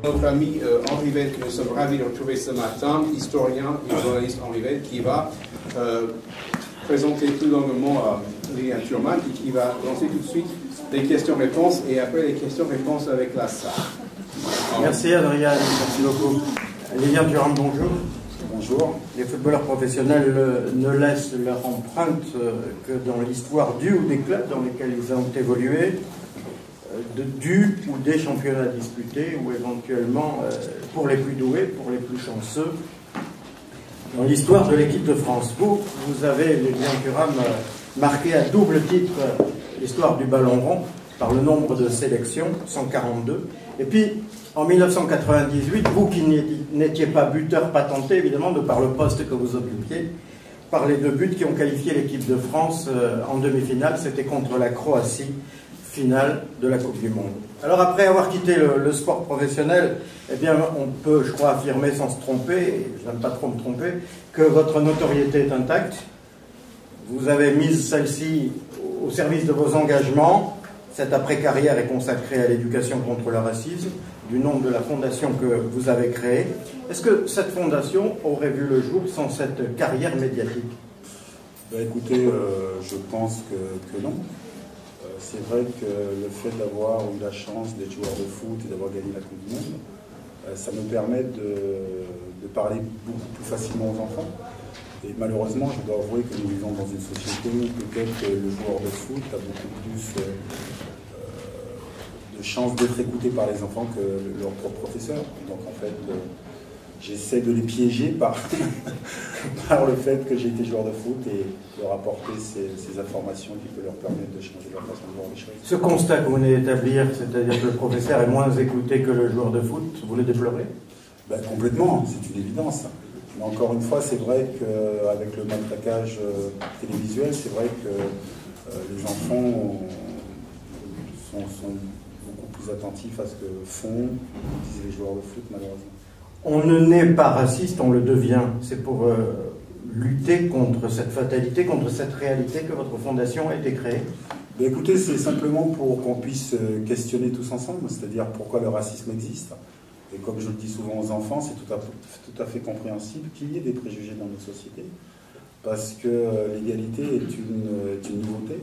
Notre ami Henri Vette, que nous sommes ravis de retrouver ce matin, historien et journaliste Henri Vette, qui va présenter plus longuement Liliane Thurman et qui va lancer tout de suite des questions-réponses et après les questions-réponses avec la salle. Merci Adrien, merci beaucoup. Liliane Thurman, bonjour. Bonjour. Les footballeurs professionnels ne laissent leur empreinte que dans l'histoire du ou des clubs dans lesquels ils ont évolué, du ou des championnats disputés, ou éventuellement, pour les plus doués, pour les plus chanceux, dans l'histoire de l'équipe de France. Vous avez, Liliane Thurman, marqué à double titre l'histoire du ballon rond par le nombre de sélections, 142. Et puis, en 1998, vous qui n'étiez pas buteur patenté, évidemment, de par le poste que vous occupiez, par les 2 buts qui ont qualifié l'équipe de France en demi-finale, c'était contre la Croatie, finale de la Coupe du Monde. Alors après avoir quitté le sport professionnel, eh bien, on peut, je crois, affirmer sans se tromper, et je n'aime pas trop me tromper, que votre notoriété est intacte. Vous avez mis celle-ci au service de vos engagements. Cette après-carrière est consacrée à l'éducation contre le racisme, du nom de la fondation que vous avez créée. Est-ce que cette fondation aurait vu le jour sans cette carrière médiatique? Écoutez, je pense que non. C'est vrai que le fait d'avoir eu la chance d'être joueur de foot et d'avoir gagné la Coupe du Monde, ça me permet de parler beaucoup plus facilement aux enfants. Et malheureusement, je dois avouer que nous vivons dans une société où peut-être le joueur de foot a beaucoup plus de chances d'être écouté par les enfants que leur propre professeur. Donc en fait, j'essaie de les piéger par, par le fait que j'ai été joueur de foot et leur apporter ces informations qui peuvent leur permettre de changer leur façon de voir les choses. Ce constat que vous venez d'établir, c'est-à-dire que le professeur est moins écouté que le joueur de foot, vous le déplorez? Complètement, c'est une évidence. Mais encore une fois, c'est vrai qu'avec le matraquage télévisuel, c'est vrai que les enfants sont beaucoup plus attentifs à ce que font, disent les joueurs de foot, malheureusement. On ne naît pas raciste, on le devient. C'est pour lutter contre cette fatalité, contre cette réalité que votre fondation a été créée. Écoutez, c'est simplement pour qu'on puisse questionner tous ensemble, c'est-à-dire pourquoi le racisme existe. Et comme je le dis souvent aux enfants, c'est tout à fait compréhensible qu'il y ait des préjugés dans notre société, parce que l'égalité est une nouveauté,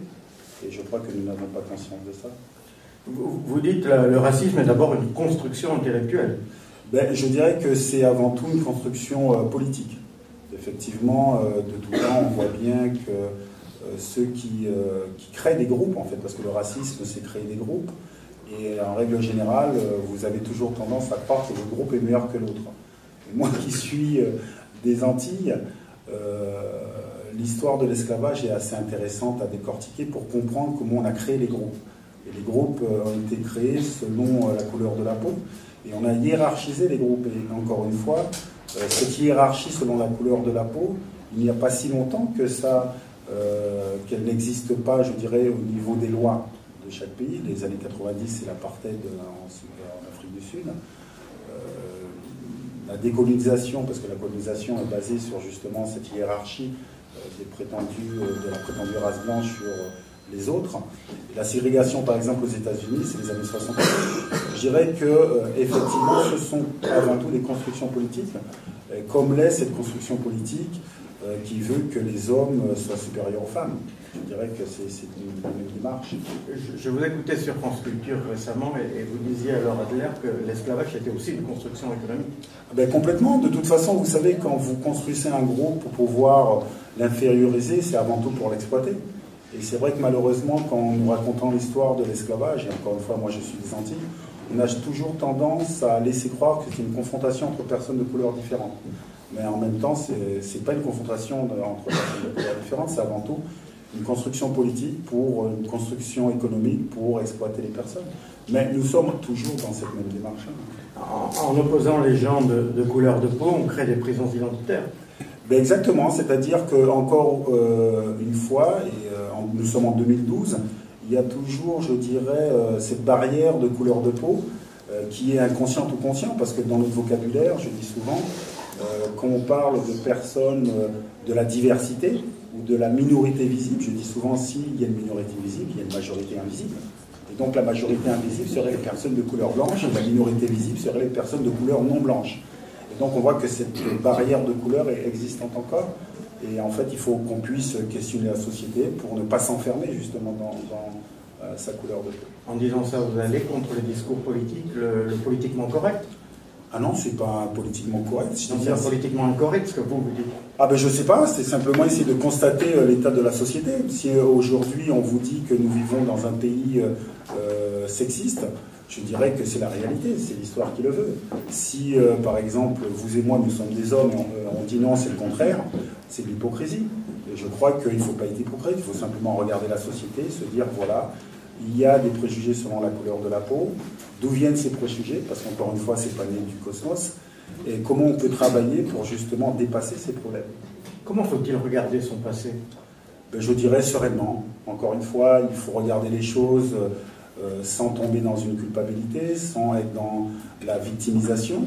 et je crois que nous n'avons pas conscience de ça. Vous dites que le racisme est d'abord une construction intellectuelle. Je dirais que c'est avant tout une construction politique. Effectivement, de tout temps, on voit bien que ceux qui créent des groupes, en fait, parce que le racisme, c'est créer des groupes, et en règle générale, vous avez toujours tendance à croire que votre groupe est meilleur que l'autre. Moi qui suis des Antilles, l'histoire de l'esclavage est assez intéressante à décortiquer pour comprendre comment on a créé les groupes. Et les groupes ont été créés selon la couleur de la peau. Et on a hiérarchisé les groupes. Et encore une fois, cette hiérarchie selon la couleur de la peau, il n'y a pas si longtemps que ça, qu'elle n'existe pas, je dirais, au niveau des lois de chaque pays. Les années 90, c'est l'apartheid en Afrique du Sud. La décolonisation, parce que la colonisation est basée sur justement cette hiérarchie de la prétendue race blanche sur les autres. Et la ségrégation, par exemple, aux États-Unis, c'est les années 60. Je dirais que, effectivement, ce sont avant tout des constructions politiques, comme l'est cette construction politique qui veut que les hommes soient supérieurs aux femmes. Je dirais que c'est une même démarche. Je vous écoutais sur France Culture récemment et vous disiez à Laure Adler que l'esclavage était aussi une construction économique. Complètement. De toute façon, vous savez, quand vous construisez un groupe pour pouvoir l'inférioriser, c'est avant tout pour l'exploiter. Et c'est vrai que malheureusement, quand nous racontons l'histoire de l'esclavage, et encore une fois, moi je suis des Antilles, on a toujours tendance à laisser croire que c'est une confrontation entre personnes de couleurs différentes. Mais en même temps, c'est pas une confrontation entre personnes de couleurs différentes, c'est avant tout une construction politique pour une construction économique pour exploiter les personnes. Mais nous sommes toujours dans cette même démarche. En opposant les gens de couleur de peau, on crée des prisons identitaires. Exactement, c'est-à-dire qu'encore une fois, et nous sommes en 2012, il y a toujours, je dirais, cette barrière de couleur de peau qui est inconsciente ou consciente, parce que dans notre vocabulaire, je dis souvent, quand on parle de personnes de la diversité ou de la minorité visible, je dis souvent s'il y a une minorité visible, il y a une majorité invisible. Et donc la majorité invisible serait les personnes de couleur blanche, et la minorité visible serait les personnes de couleur non blanche. Et donc on voit que cette barrière de couleur est existante encore. Et en fait, il faut qu'on puisse questionner la société pour ne pas s'enfermer justement dans sa couleur de peau. En disant ça, vous allez contre les discours politiques, le politiquement correct? Ah non, c'est pas politiquement correct. C'est politiquement incorrect ce que vous dites. Ah ben je sais pas, c'est simplement essayer de constater l'état de la société. Si aujourd'hui on vous dit que nous vivons dans un pays sexiste, je dirais que c'est la réalité, c'est l'histoire qui le veut. Si par exemple vous et moi nous sommes des hommes, on dit non, c'est le contraire, c'est de l'hypocrisie. Et je crois qu'il ne faut pas être hypocrite, il faut simplement regarder la société, se dire voilà, il y a des préjugés selon la couleur de la peau. D'où viennent ces préjugés? Parce qu'encore une fois, c'est pas né du cosmos. Et comment on peut travailler pour justement dépasser ces problèmes? Comment faut-il regarder son passé? Ben, je dirais sereinement. Encore une fois, il faut regarder les choses sans tomber dans une culpabilité, sans être dans la victimisation,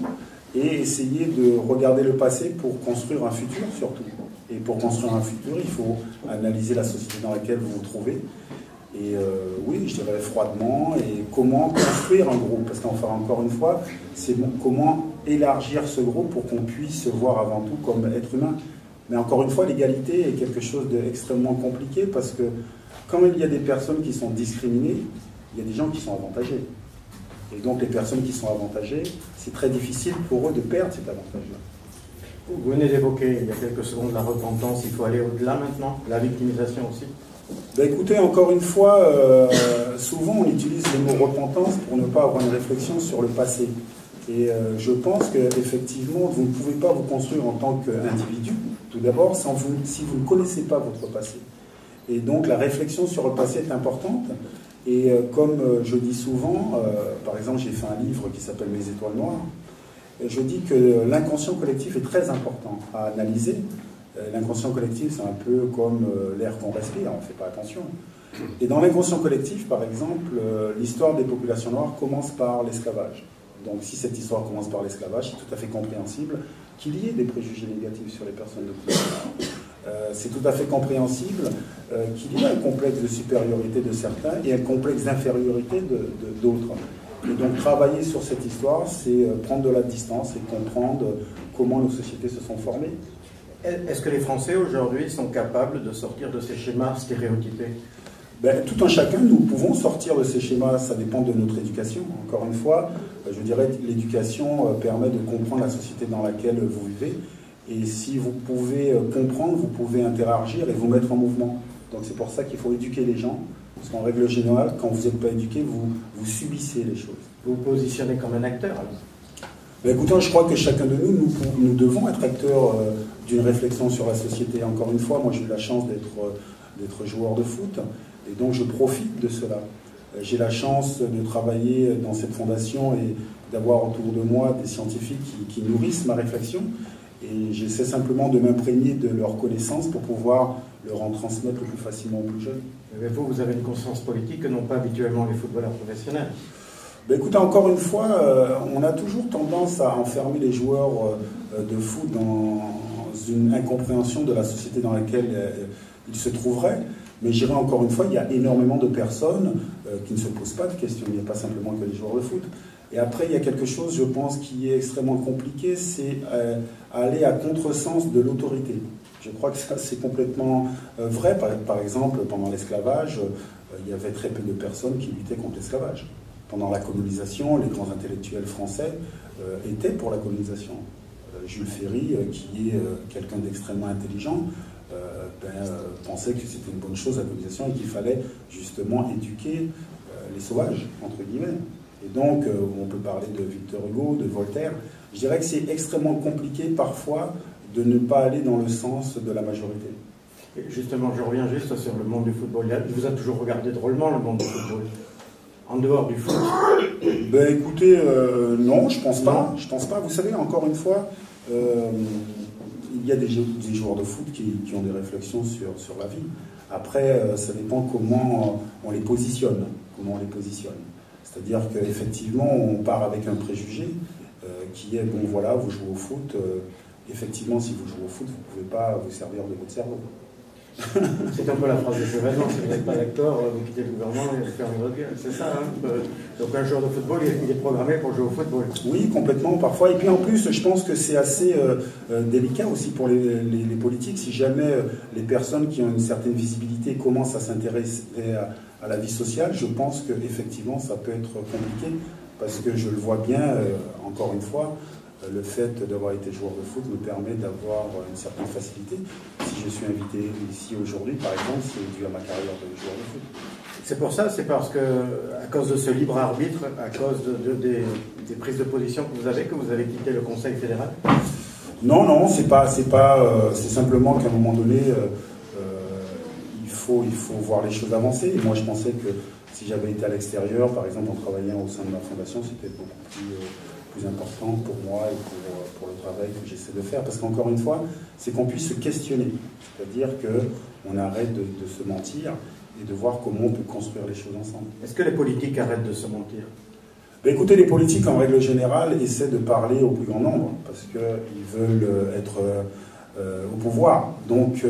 et essayer de regarder le passé pour construire un futur surtout. Et pour construire un futur, il faut analyser la société dans laquelle vous vous trouvez. Et oui, je dirais froidement, et comment construire un groupe, parce qu'enfin, encore une fois, c'est comment élargir ce groupe pour qu'on puisse se voir avant tout comme être humain. Mais encore une fois, l'égalité est quelque chose d'extrêmement compliqué, parce que quand il y a des personnes qui sont discriminées, il y a des gens qui sont avantagés. Et donc les personnes qui sont avantagées, c'est très difficile pour eux de perdre cet avantage-là. Vous venez d'évoquer il y a quelques secondes la repentance, il faut aller au-delà maintenant, la victimisation aussi. Ben écoutez, encore une fois, souvent on utilise le mot repentance pour ne pas avoir une réflexion sur le passé. Et je pense qu'effectivement, vous ne pouvez pas vous construire en tant qu'individu, tout d'abord, si vous ne connaissez pas votre passé. Et donc la réflexion sur le passé est importante. Et comme je dis souvent, par exemple, j'ai fait un livre qui s'appelle Mes étoiles noires, je dis que l'inconscient collectif est très important à analyser. L'inconscient collectif, c'est un peu comme l'air qu'on respire, on ne fait pas attention. Et dans l'inconscient collectif, par exemple, l'histoire des populations noires commence par l'esclavage. Donc si cette histoire commence par l'esclavage, c'est tout à fait compréhensible qu'il y ait des préjugés négatifs sur les personnes de couleur noire. C'est tout à fait compréhensible qu'il y ait un complexe de supériorité de certains et un complexe d'infériorité d'autres. Et donc travailler sur cette histoire, c'est prendre de la distance et comprendre comment nos sociétés se sont formées. Est-ce que les Français aujourd'hui sont capables de sortir de ces schémas stéréotypés? Ben, tout un chacun, nous pouvons sortir de ces schémas, ça dépend de notre éducation. Encore une fois, je dirais que l'éducation permet de comprendre la société dans laquelle vous vivez. Et si vous pouvez comprendre, vous pouvez interagir et vous mettre en mouvement. Donc c'est pour ça qu'il faut éduquer les gens. Parce qu'en règle générale, quand vous n'êtes pas éduqué, vous subissez les choses. Vous vous positionnez comme un acteur alors? Ben, écoutez, je crois que chacun de nous devons être acteurs d'une réflexion sur la société. Encore une fois, moi j'ai eu la chance d'être joueur de foot. Et donc je profite de cela. J'ai la chance de travailler dans cette fondation et d'avoir autour de moi des scientifiques qui nourrissent ma réflexion. Et j'essaie simplement de m'imprégner de leurs connaissances pour pouvoir leur en transmettre le plus facilement aux plus jeunes. Mais vous avez une conscience politique que n'ont pas habituellement les footballeurs professionnels. Ben écoutez, encore une fois, on a toujours tendance à enfermer les joueurs de foot dans une incompréhension de la société dans laquelle ils se trouveraient. Mais je dirais encore une fois, il y a énormément de personnes qui ne se posent pas de questions. Il n'y a pas simplement que les joueurs de foot. Et après, il y a quelque chose, je pense, qui est extrêmement compliqué, c'est aller à contresens de l'autorité. Je crois que ça, c'est complètement vrai. Par exemple, pendant l'esclavage, il y avait très peu de personnes qui luttaient contre l'esclavage. Pendant la colonisation, les grands intellectuels français étaient pour la colonisation. Jules Ferry, qui est quelqu'un d'extrêmement intelligent, pensait que c'était une bonne chose la colonisation et qu'il fallait justement éduquer les sauvages, entre guillemets. Et donc, on peut parler de Victor Hugo, de Voltaire. Je dirais que c'est extrêmement compliqué parfois de ne pas aller dans le sens de la majorité. Et justement, je reviens juste sur le monde du football. Il vous a toujours regardé drôlement, le monde du football, en dehors du foot? Ben écoutez, non, je pense pas. Je pense pas. Vous savez, encore une fois, il y a des joueurs de foot qui ont des réflexions sur la vie. Après, ça dépend comment on les positionne. C'est-à-dire qu'effectivement, on part avec un préjugé qui est, bon voilà, vous jouez au foot. Effectivement, si vous jouez au foot, vous ne pouvez pas vous servir de votre cerveau. C'est un peu la phrase de Chevènement, si vous n'êtes pas d'acteur, vous quittez le gouvernement et vous fermez votre gueule, c'est ça, hein. Donc un joueur de football, il est programmé pour jouer au football. Oui, complètement, parfois. Et puis en plus, je pense que c'est assez délicat aussi pour les politiques. Si jamais les personnes qui ont une certaine visibilité commencent à s'intéresser à la vie sociale, je pense qu'effectivement, ça peut être compliqué. Parce que je le vois bien, encore une fois, le fait d'avoir été joueur de foot me permet d'avoir une certaine facilité. Si je suis invité ici aujourd'hui, par exemple, c'est dû à ma carrière de joueur de foot. C'est pour ça, c'est parce que, à cause de ce libre arbitre, à cause des prises de position que vous avez quitté le Conseil fédéral? Non, c'est simplement qu'à un moment donné, il faut voir les choses avancer. Et moi, je pensais que si j'avais été à l'extérieur, par exemple en travaillant au sein de ma fondation, c'était beaucoup plus important pour moi et pour le travail que j'essaie de faire. Parce qu'encore une fois, c'est qu'on puisse se questionner. C'est-à-dire qu'on arrête de se mentir et de voir comment on peut construire les choses ensemble. Est-ce que les politiques arrêtent de se mentir? Ben écoutez, les politiques, en règle générale, essaient de parler au plus grand nombre, parce qu'ils veulent être au pouvoir. Donc,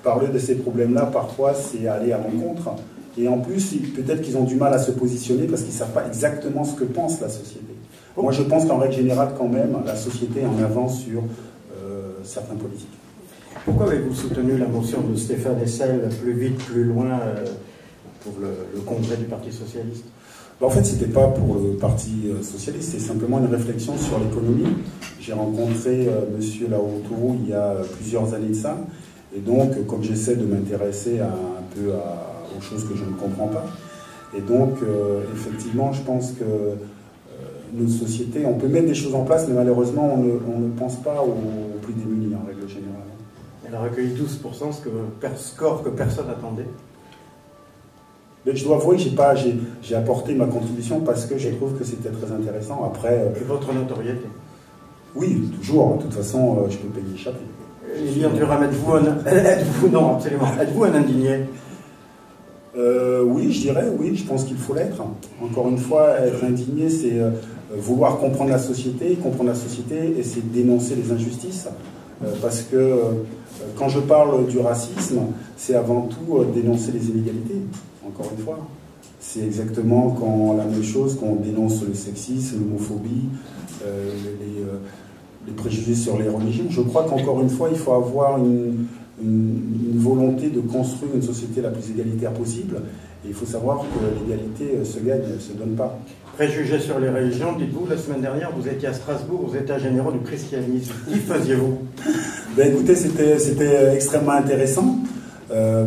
parler de ces problèmes-là, parfois, c'est aller à l'encontre. Et en plus, peut-être qu'ils ont du mal à se positionner parce qu'ils ne savent pas exactement ce que pense la société. Moi, je pense qu'en règle générale, quand même, la société est en avance sur certains politiques. Pourquoi avez-vous soutenu la motion de Stéphane Hessel, plus vite, plus loin, pour le congrès du Parti socialiste? En fait, ce n'était pas pour le Parti socialiste, c'est simplement une réflexion sur l'économie. J'ai rencontré M. Laoutourou il y a plusieurs années de ça. Et donc, comme j'essaie de m'intéresser un peu aux choses que je ne comprends pas, et donc, effectivement, je pense que notre société, on peut mettre des choses en place, mais malheureusement, on ne pense pas aux plus démunis, en règle générale. Elle a recueilli 12%, score que personne n'attendait. Mais je dois avouer que j'ai apporté ma contribution parce que je trouve que c'était très intéressant. Après, et votre notoriété? Oui, toujours. De toute façon, je peux pas y échapper. Lilian Thuram, êtes-vous un indigné? Oui, je dirais, oui, je pense qu'il faut l'être. Encore une fois, être indigné, c'est vouloir comprendre la société, et c'est dénoncer les injustices. Parce que quand je parle du racisme, c'est avant tout dénoncer les inégalités, encore une fois. C'est exactement la même chose quand on dénonce le sexisme, l'homophobie, les préjugés sur les religions. Je crois qu'encore une fois, il faut avoir une volonté de construire une société la plus égalitaire possible. Et il faut savoir que l'égalité se gagne, elle ne se donne pas. Préjugés sur les religions, dites-vous, la semaine dernière, vous étiez à Strasbourg, aux États généraux du christianisme. Qu'y faisiez-vous? Ben écoutez, c'était extrêmement intéressant,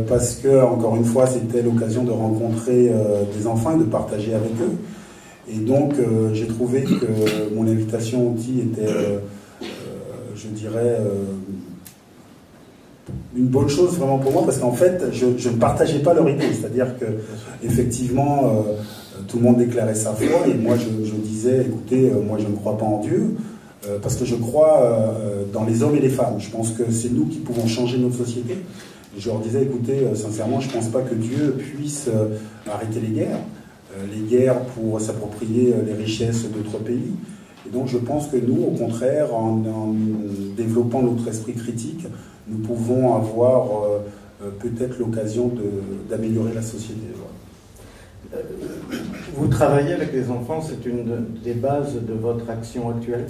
parce que, encore une fois, c'était l'occasion de rencontrer des enfants et de partager avec eux. Et donc, j'ai trouvé que mon invitation aussi était, je dirais, une bonne chose vraiment pour moi, parce qu'en fait, je ne partageais pas leur idée. C'est-à-dire que, effectivement, tout le monde déclarait sa foi, et moi, je disais, écoutez, moi, je ne crois pas en Dieu, parce que je crois dans les hommes et les femmes. Je pense que c'est nous qui pouvons changer notre société. Et je leur disais, écoutez, sincèrement, je ne pense pas que Dieu puisse arrêter les guerres pour s'approprier les richesses d'autres pays. Et donc, je pense que nous, au contraire, en développant notre esprit critique, nous pouvons avoir peut-être l'occasion d'améliorer la société. Voilà. Vous travaillez avec les enfants, c'est une des bases de votre action actuelle?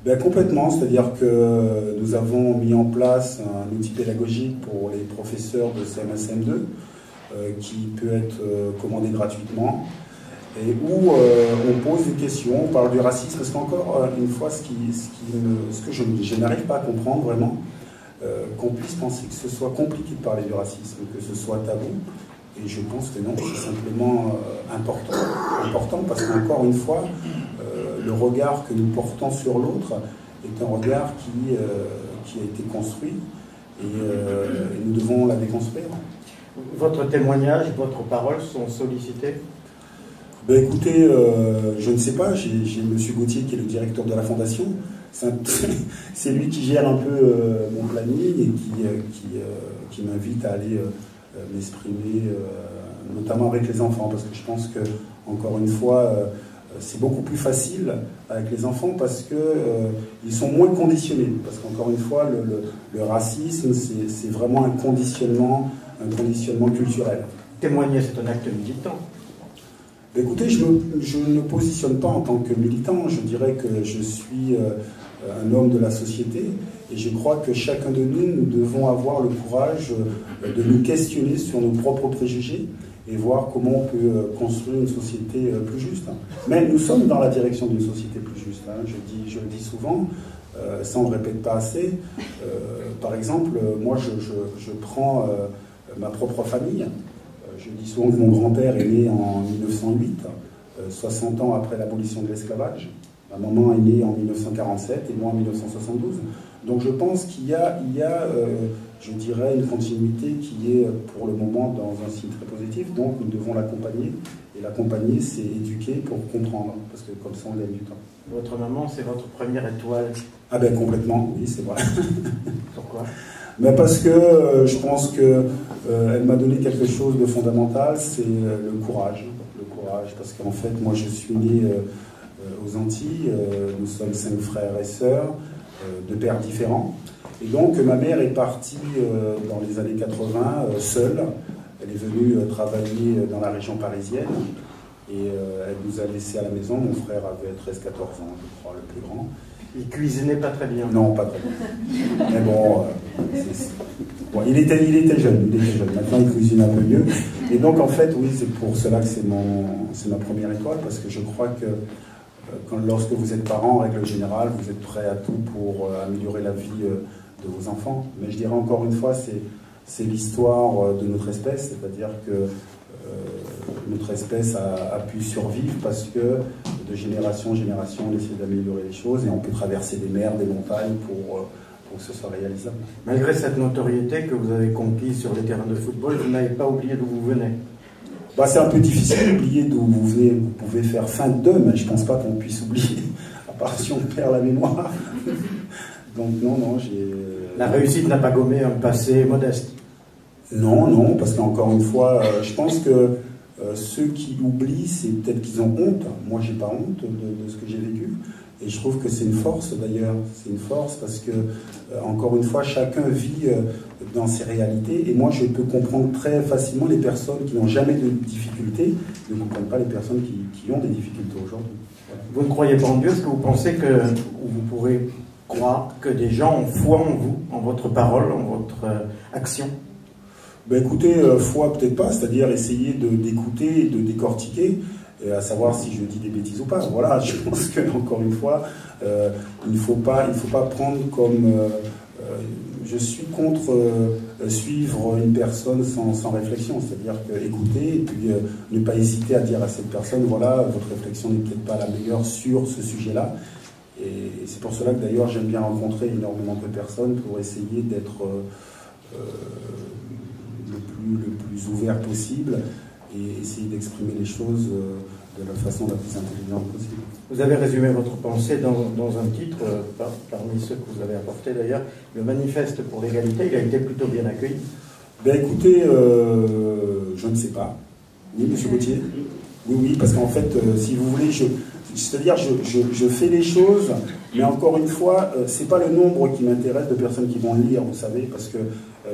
Ben, complètement, c'est-à-dire que nous avons mis en place un outil pédagogique pour les professeurs de CM1, CM2 qui peut être commandé gratuitement et où on pose des questions, on parle du racisme, parce qu'encore une fois, ce que je n'arrive pas à comprendre vraiment, qu'on puisse penser que ce soit compliqué de parler du racisme, que ce soit tabou, et je pense que non, c'est simplement important parce qu'encore une fois, le regard que nous portons sur l'autre est un regard qui a été construit et nous devons la déconstruire. Votre témoignage, votre parole sont sollicités? Ben écoutez, je ne sais pas, j'ai M. Gauthier qui est le directeur de la fondation, c'est lui qui gère un peu mon planning et qui m'invite à aller m'exprimer, notamment avec les enfants, parce que je pense que, encore une fois, c'est beaucoup plus facile avec les enfants parce que ils sont moins conditionnés. Parce qu'encore une fois, le racisme, c'est vraiment un conditionnement culturel. Témoigner, c'est un acte militant. Écoutez, je ne me positionne pas en tant que militant. Je dirais que je suis un homme de la société et je crois que chacun de nous devons avoir le courage de nous questionner sur nos propres préjugés et voir comment on peut construire une société plus juste. Mais nous sommes dans la direction d'une société plus juste. Je le dis souvent, ça on ne le répète pas assez. Par exemple, moi je prends ma propre famille. Je dis souvent que mon grand-père est né en 1908, 60 ans après l'abolition de l'esclavage. Ma maman est née en 1947 et moi en 1972. Donc je pense qu'il y a je dirais, une continuité qui est pour le moment dans un signe très positif. Donc nous devons l'accompagner. Et l'accompagner, c'est éduquer pour comprendre. Parce que comme ça, on gagne du temps. Votre maman, c'est votre première étoile? Ah ben complètement, oui, c'est vrai. Pourquoi? Mais parce que je pense qu'elle m'a donné quelque chose de fondamental, c'est le courage. Le courage, parce qu'en fait, moi je suis né aux Antilles, nous sommes 5 frères et sœurs, de pères différents. Et donc ma mère est partie dans les années 80 seule. Elle est venue travailler dans la région parisienne et elle nous a laissés à la maison. Mon frère avait 13-14 ans, je crois, le plus grand. Il cuisinait pas très bien. Non, pas très bien. Mais bon, bon il était jeune. Maintenant, il cuisine un peu mieux. Et donc, en fait, oui, c'est pour cela que c'est ma première étoile, parce que je crois que lorsque vous êtes parent, en règle générale, vous êtes prêt à tout pour améliorer la vie de vos enfants. Mais je dirais encore une fois, c'est l'histoire de notre espèce, c'est-à-dire que notre espèce a pu survivre parce que de génération en génération, on essaie d'améliorer les choses et on peut traverser des mers, des montagnes pour que ce soit réalisable. Malgré cette notoriété que vous avez conquise sur les terrains de football, vous n'avez pas oublié d'où vous venez? Bah, c'est un peu difficile d'oublier d'où vous venez. Vous pouvez faire fin de mais je ne pense pas qu'on puisse oublier, à part si on perd la mémoire. Donc non, j'ai... La réussite n'a pas gommé un passé modeste? Non, parce qu'encore une fois, je pense que ceux qui oublient, c'est peut-être qu'ils ont honte. Moi, j'ai pas honte de ce que j'ai vécu. Et je trouve que c'est une force, d'ailleurs. C'est une force parce que, encore une fois, chacun vit dans ses réalités. Et moi, je peux comprendre très facilement les personnes qui n'ont jamais de difficultés, ne comprennent pas les personnes qui ont des difficultés aujourd'hui. Voilà. Vous ne croyez pas en Dieu? Est-ce que vous pensez que vous pourrez croire que des gens ont foi en vous, en votre parole, en votre action? Ben écoutez, foi peut-être pas, c'est-à-dire essayer d'écouter, de décortiquer, et à savoir si je dis des bêtises ou pas. Voilà, je pense que encore une fois, il ne faut pas prendre comme je suis contre suivre une personne sans réflexion, c'est-à-dire écouter et puis ne pas hésiter à dire à cette personne, voilà, votre réflexion n'est peut-être pas la meilleure sur ce sujet-là. Et c'est pour cela que d'ailleurs j'aime bien rencontrer énormément de personnes pour essayer d'être le plus ouvert possible et essayer d'exprimer les choses de la façon la plus intelligente possible. Vous avez résumé votre pensée dans un titre, parmi ceux que vous avez apporté d'ailleurs, le manifeste pour l'égalité. Il a été plutôt bien accueilli? Ben écoutez, je ne sais pas. Oui, monsieur Gauthier? Oui, parce qu'en fait, si vous voulez, c'est-à-dire je fais les choses, mais encore une fois, c'est pas le nombre qui m'intéresse de personnes qui vont le lire, vous savez, parce que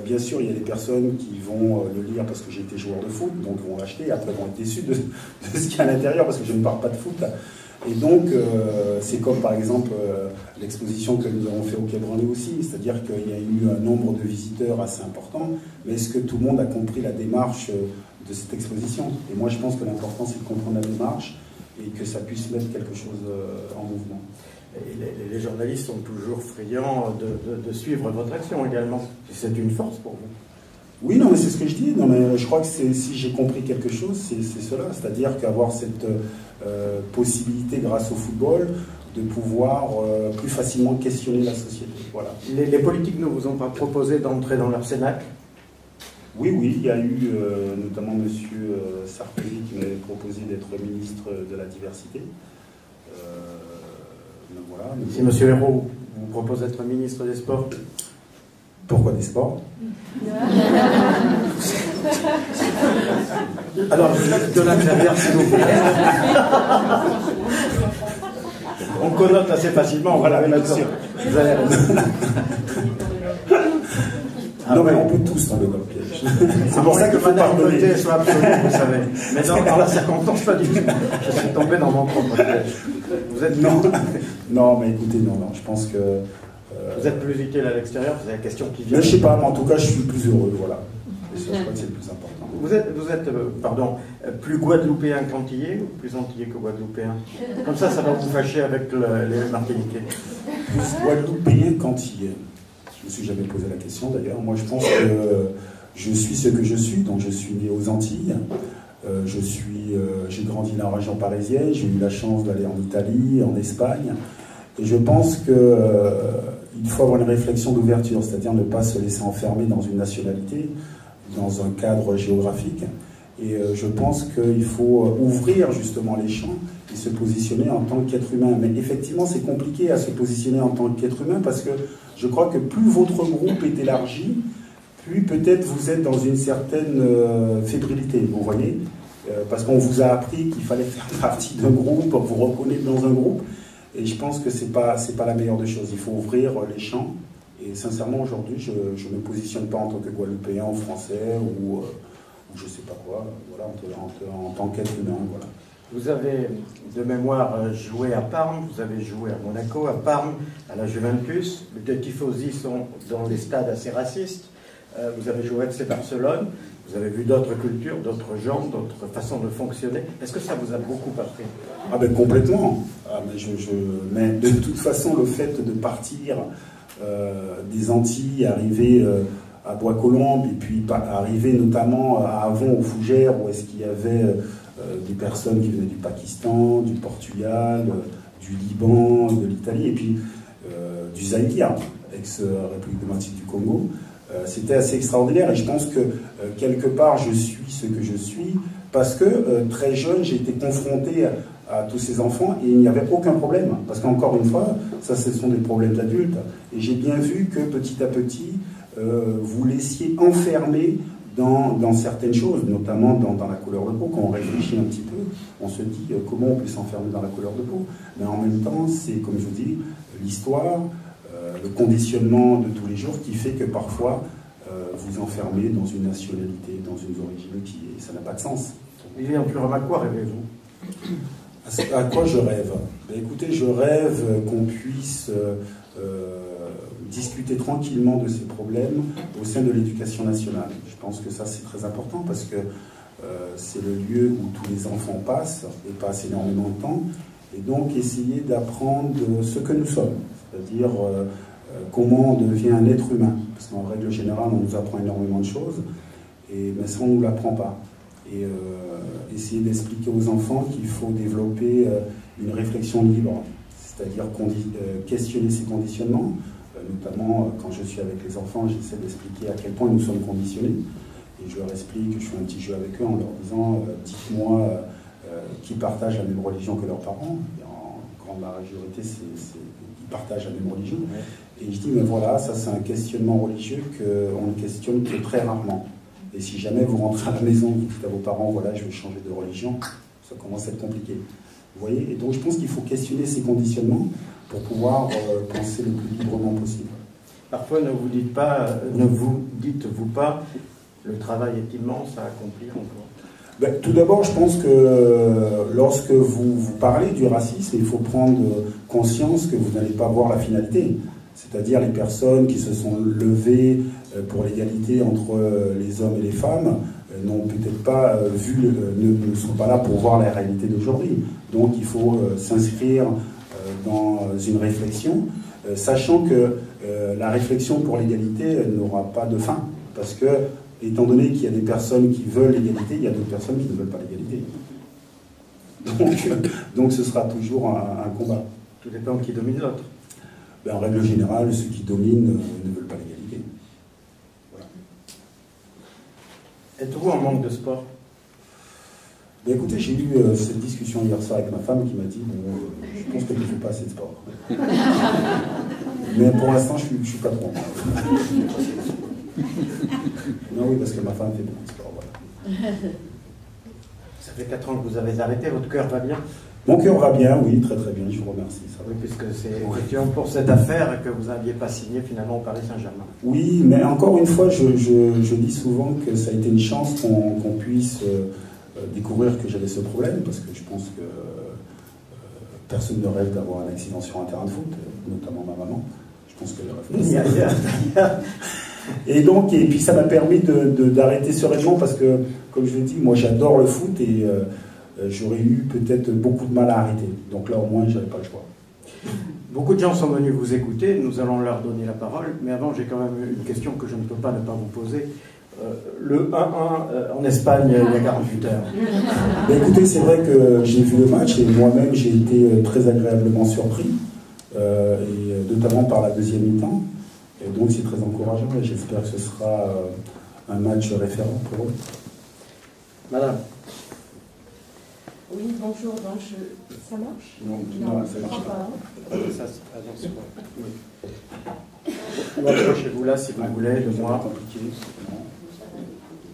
bien sûr, il y a des personnes qui vont le lire parce que j'ai été joueur de foot, donc vont l'acheter, après vont être déçus de ce qu'il y a à l'intérieur, parce que je ne parle pas de foot. Et donc, c'est comme par exemple l'exposition que nous avons fait au Quai Branly aussi, c'est-à-dire qu'il y a eu un nombre de visiteurs assez important, mais est-ce que tout le monde a compris la démarche de cette exposition? Et moi, je pense que l'important, c'est de comprendre la démarche et que ça puisse mettre quelque chose en mouvement. Et les journalistes sont toujours friands de suivre votre action également. C'est une force pour vous? Oui, non, mais c'est ce que je dis. Non, mais je crois que si j'ai compris quelque chose, c'est cela. C'est-à-dire qu'avoir cette possibilité, grâce au football, de pouvoir plus facilement questionner la société. Voilà. Les politiques ne vous ont pas proposé d'entrer dans leur cénacle? Oui, il y a eu notamment M. Sarkozy qui m'avait proposé d'être ministre de la diversité. Voilà, si M. Hérault vous propose d'être ministre des Sports? Pourquoi des Sports? Alors, de l'intérieur, s'il vous plaît. On connote assez facilement, voilà, là-dessus. Vous allez non, mais on peut tous tomber dans le piège. C'est pour ça qu'il faut pardonner. Que soit absolue, vous savez. Mais dans la circonstance, pas du tout. Je suis tombé dans mon propre piège. Vous êtes non, mais écoutez, non, je pense que... vous êtes plus utile à l'extérieur, c'est la question qui vient. Mais je sais pas, mais en tout cas, je suis plus heureux, voilà. Et ça, je crois que c'est le plus important. Vous êtes plus guadeloupéen qu'antillais ou plus antillais que guadeloupéen? Comme ça va vous fâcher avec les Martiniquais. Plus guadeloupéen qu'antillais. Je ne me suis jamais posé la question d'ailleurs. Moi, je pense que je suis ce que je suis. Donc, je suis né aux Antilles. J'ai grandi dans la région parisienne. J'ai eu la chance d'aller en Italie, en Espagne. Et je pense qu'il faut avoir une réflexion d'ouverture, c'est-à-dire ne pas se laisser enfermer dans une nationalité, dans un cadre géographique. Et je pense qu'il faut ouvrir justement les champs et se positionner en tant qu'être humain. Mais effectivement, c'est compliqué à se positionner en tant qu'être humain parce que je crois que plus votre groupe est élargi, plus peut-être vous êtes dans une certaine fébrilité, vous voyez, parce qu'on vous a appris qu'il fallait faire partie d'un groupe, vous reconnaître dans un groupe, et je pense que c'est pas la meilleure des choses. Il faut ouvrir les champs, et sincèrement aujourd'hui, je ne me positionne pas en tant que Guadeloupéen ou Français ou je sais pas quoi, voilà, en tant qu'être humain, voilà. Vous avez, de mémoire, joué à Parme, vous avez joué à Monaco, à Parme, à la Juventus. Les tifosi sont dans des stades assez racistes. Vous avez joué à FC Barcelone, vous avez vu d'autres cultures, d'autres gens, d'autres façons de fonctionner. Est-ce que ça vous a beaucoup appris? Ah ben complètement. Ah, mais de toute façon, le fait de partir des Antilles, arriver à Bois-Colombes, et puis arriver notamment à Avon, aux Fougères, où est-ce qu'il y avait des personnes qui venaient du Pakistan, du Portugal, du Liban, de l'Italie, et puis du Zaïre, ex-République démocratique du Congo. C'était assez extraordinaire, et je pense que quelque part je suis ce que je suis, parce que très jeune j'ai été confronté à tous ces enfants, et il n'y avait aucun problème, parce qu'encore une fois, ça ce sont des problèmes d'adultes, et j'ai bien vu que petit à petit, vous laissiez enfermer dans certaines choses, notamment dans la couleur de peau. Quand on réfléchit un petit peu, on se dit comment on peut s'enfermer dans la couleur de peau. Mais en même temps, c'est, comme je vous dis, l'histoire, le conditionnement de tous les jours qui fait que parfois, vous enfermez dans une nationalité, dans une origine ça n'a pas de sens. Lilian Thuram, à quoi rêvez-vous? À quoi je rêve? Ben, écoutez, je rêve qu'on puisse discuter tranquillement de ces problèmes au sein de l'éducation nationale. Je pense que ça c'est très important parce que c'est le lieu où tous les enfants passent et passent énormément de temps, et donc essayer d'apprendre ce que nous sommes, c'est-à-dire comment on devient un être humain, parce qu'en règle générale on nous apprend énormément de choses, mais ça on ne nous l'apprend pas, et essayer d'expliquer aux enfants qu'il faut développer une réflexion libre, c'est-à-dire questionner ces conditionnements. Notamment quand je suis avec les enfants, j'essaie d'expliquer à quel point nous sommes conditionnés, et je leur explique, je fais un petit jeu avec eux en leur disant dites-moi qui partage la même religion que leurs parents, et en grande majorité ils partagent la même religion, et je dis mais voilà, ça c'est un questionnement religieux qu'on ne questionne que très rarement, et si jamais vous rentrez à la maison, vous dites à vos parents voilà je vais changer de religion, ça commence à être compliqué, vous voyez, et donc je pense qu'il faut questionner ces conditionnements pour pouvoir penser le plus librement possible. Parfois, ne vous dites-vous pas, le travail est immense à accomplir encore? Ben, tout d'abord, je pense que lorsque vous parlez du racisme, il faut prendre conscience que vous n'allez pas voir la finalité. C'est-à-dire les personnes qui se sont levées pour l'égalité entre les hommes et les femmes n'ont peut-être pas ne sont pas là pour voir la réalité d'aujourd'hui. Donc il faut s'inscrire dans une réflexion, sachant que la réflexion pour l'égalité n'aura pas de fin, parce que, étant donné qu'il y a des personnes qui veulent l'égalité, il y a d'autres personnes qui ne veulent pas l'égalité. Donc ce sera toujours un combat. Tout dépend qui domine l'autre. Ben, en règle générale, ceux qui dominent ne veulent pas l'égalité. Voilà. Êtes-vous en manque de sport? Ben écoutez, j'ai eu cette discussion hier soir avec ma femme qui m'a dit bon, je pense que tu ne fais pas assez de sport. Mais pour l'instant, je suis pas trop. Non, oui, parce que ma femme fait beaucoup de sport. Voilà. Ça fait 4 ans que vous avez arrêté, votre cœur va bien? Mon cœur va bien, oui, très très bien, je vous remercie. Ça va. Oui, puisque c'est effectivement pour cette affaire que vous n'aviez pas signé finalement au Paris Saint-Germain. Oui, mais encore une fois, je dis souvent que ça a été une chance qu'on puisse découvrir que j'avais ce problème, parce que je pense que personne ne rêve d'avoir un accident sur un terrain de foot, notamment ma maman. Je pense qu'elle rêve pas. Et puis ça m'a permis d'arrêter sereinement, parce que, comme je l'ai dit, moi j'adore le foot et j'aurais eu peut-être beaucoup de mal à arrêter. Donc là au moins j'avais pas le choix. Beaucoup de gens sont venus vous écouter, nous allons leur donner la parole, mais avant j'ai quand même une question que je ne peux pas ne pas vous poser. Le 1-1 en Espagne il y a 48 heures. Ben écoutez, c'est vrai que j'ai vu le match et moi-même j'ai été très agréablement surpris, et notamment par la deuxième mi-temps. Et donc c'est très encourageant et j'espère que ce sera un match référent pour eux. Madame. Oui, bonjour. Donc ça marche? Non, ça marche pas. Ou approchez-vous là si vous voulez de moi.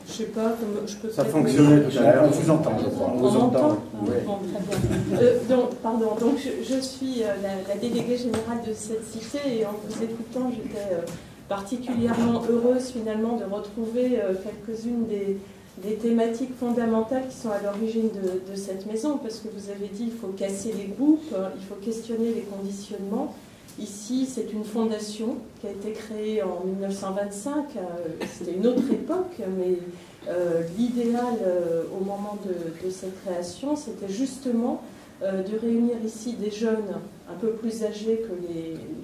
Je sais pas, je peux. Ça fonctionnait tout à l'heure. On vous entend, je crois. On vous entend? Oui. Bon, très bien. Donc je suis la déléguée générale de cette cité et en vous écoutant, j'étais particulièrement heureuse finalement de retrouver quelques-unes des thématiques fondamentales qui sont à l'origine de cette maison, parce que vous avez dit il faut casser les groupes, il faut questionner les conditionnements. Ici, c'est une fondation qui a été créée en 1925, c'était une autre époque, mais l'idéal au moment de cette création, c'était justement de réunir ici des jeunes un peu plus âgés que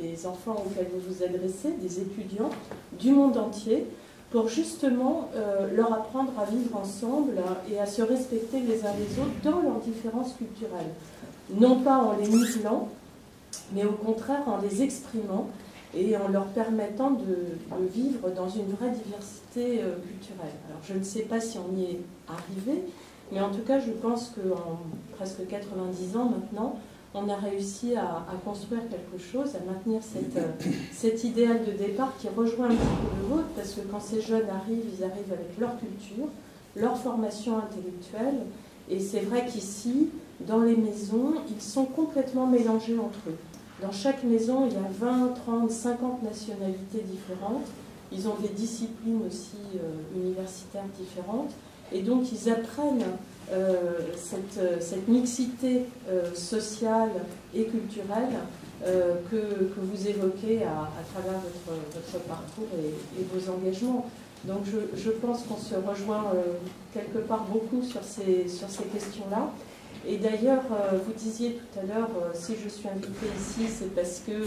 les enfants auxquels vous vous adressez, des étudiants du monde entier, pour justement leur apprendre à vivre ensemble et à se respecter les uns les autres dans leurs différences culturelles. Non pas en les muselant, mais au contraire en les exprimant et en leur permettant de vivre dans une vraie diversité culturelle. Alors je ne sais pas si on y est arrivé, mais en tout cas je pense qu'en presque 90 ans maintenant, on a réussi à construire quelque chose, à maintenir cet idéal de départ qui rejoint un petit peu le vôtre, parce que quand ces jeunes arrivent, ils arrivent avec leur culture, leur formation intellectuelle, et c'est vrai qu'ici, dans les maisons, ils sont complètement mélangés entre eux. Dans chaque maison, il y a 20, 30, 50 nationalités différentes, ils ont des disciplines aussi universitaires différentes, et donc ils apprennent cette mixité sociale et culturelle que vous évoquez à travers votre parcours et vos engagements. Donc je pense qu'on se rejoint quelque part beaucoup sur ces questions-là. Et d'ailleurs, vous disiez tout à l'heure, si je suis invitée ici, c'est parce que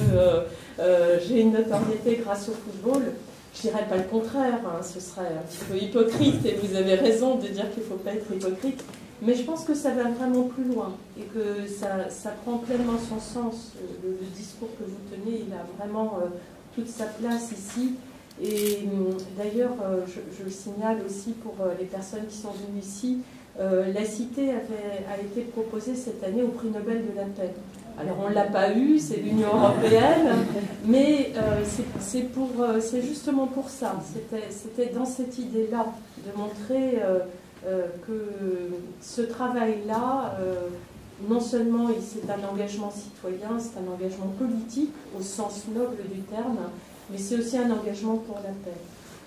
j'ai une notoriété grâce au football. Je ne dirais pas le contraire, hein, ce serait un petit peu hypocrite, et vous avez raison de dire qu'il ne faut pas être hypocrite, mais je pense que ça va vraiment plus loin, et que ça prend pleinement son sens. Le discours que vous tenez, il a vraiment toute sa place ici, et d'ailleurs, je le signale aussi pour les personnes qui sont venues ici, la cité a été proposée cette année au prix Nobel de la paix. Alors on ne l'a pas eu, c'est l'Union européenne, mais c'est justement pour ça. C'était dans cette idée-là de montrer que ce travail-là, non seulement c'est un engagement citoyen, c'est un engagement politique au sens noble du terme, mais c'est aussi un engagement pour la paix.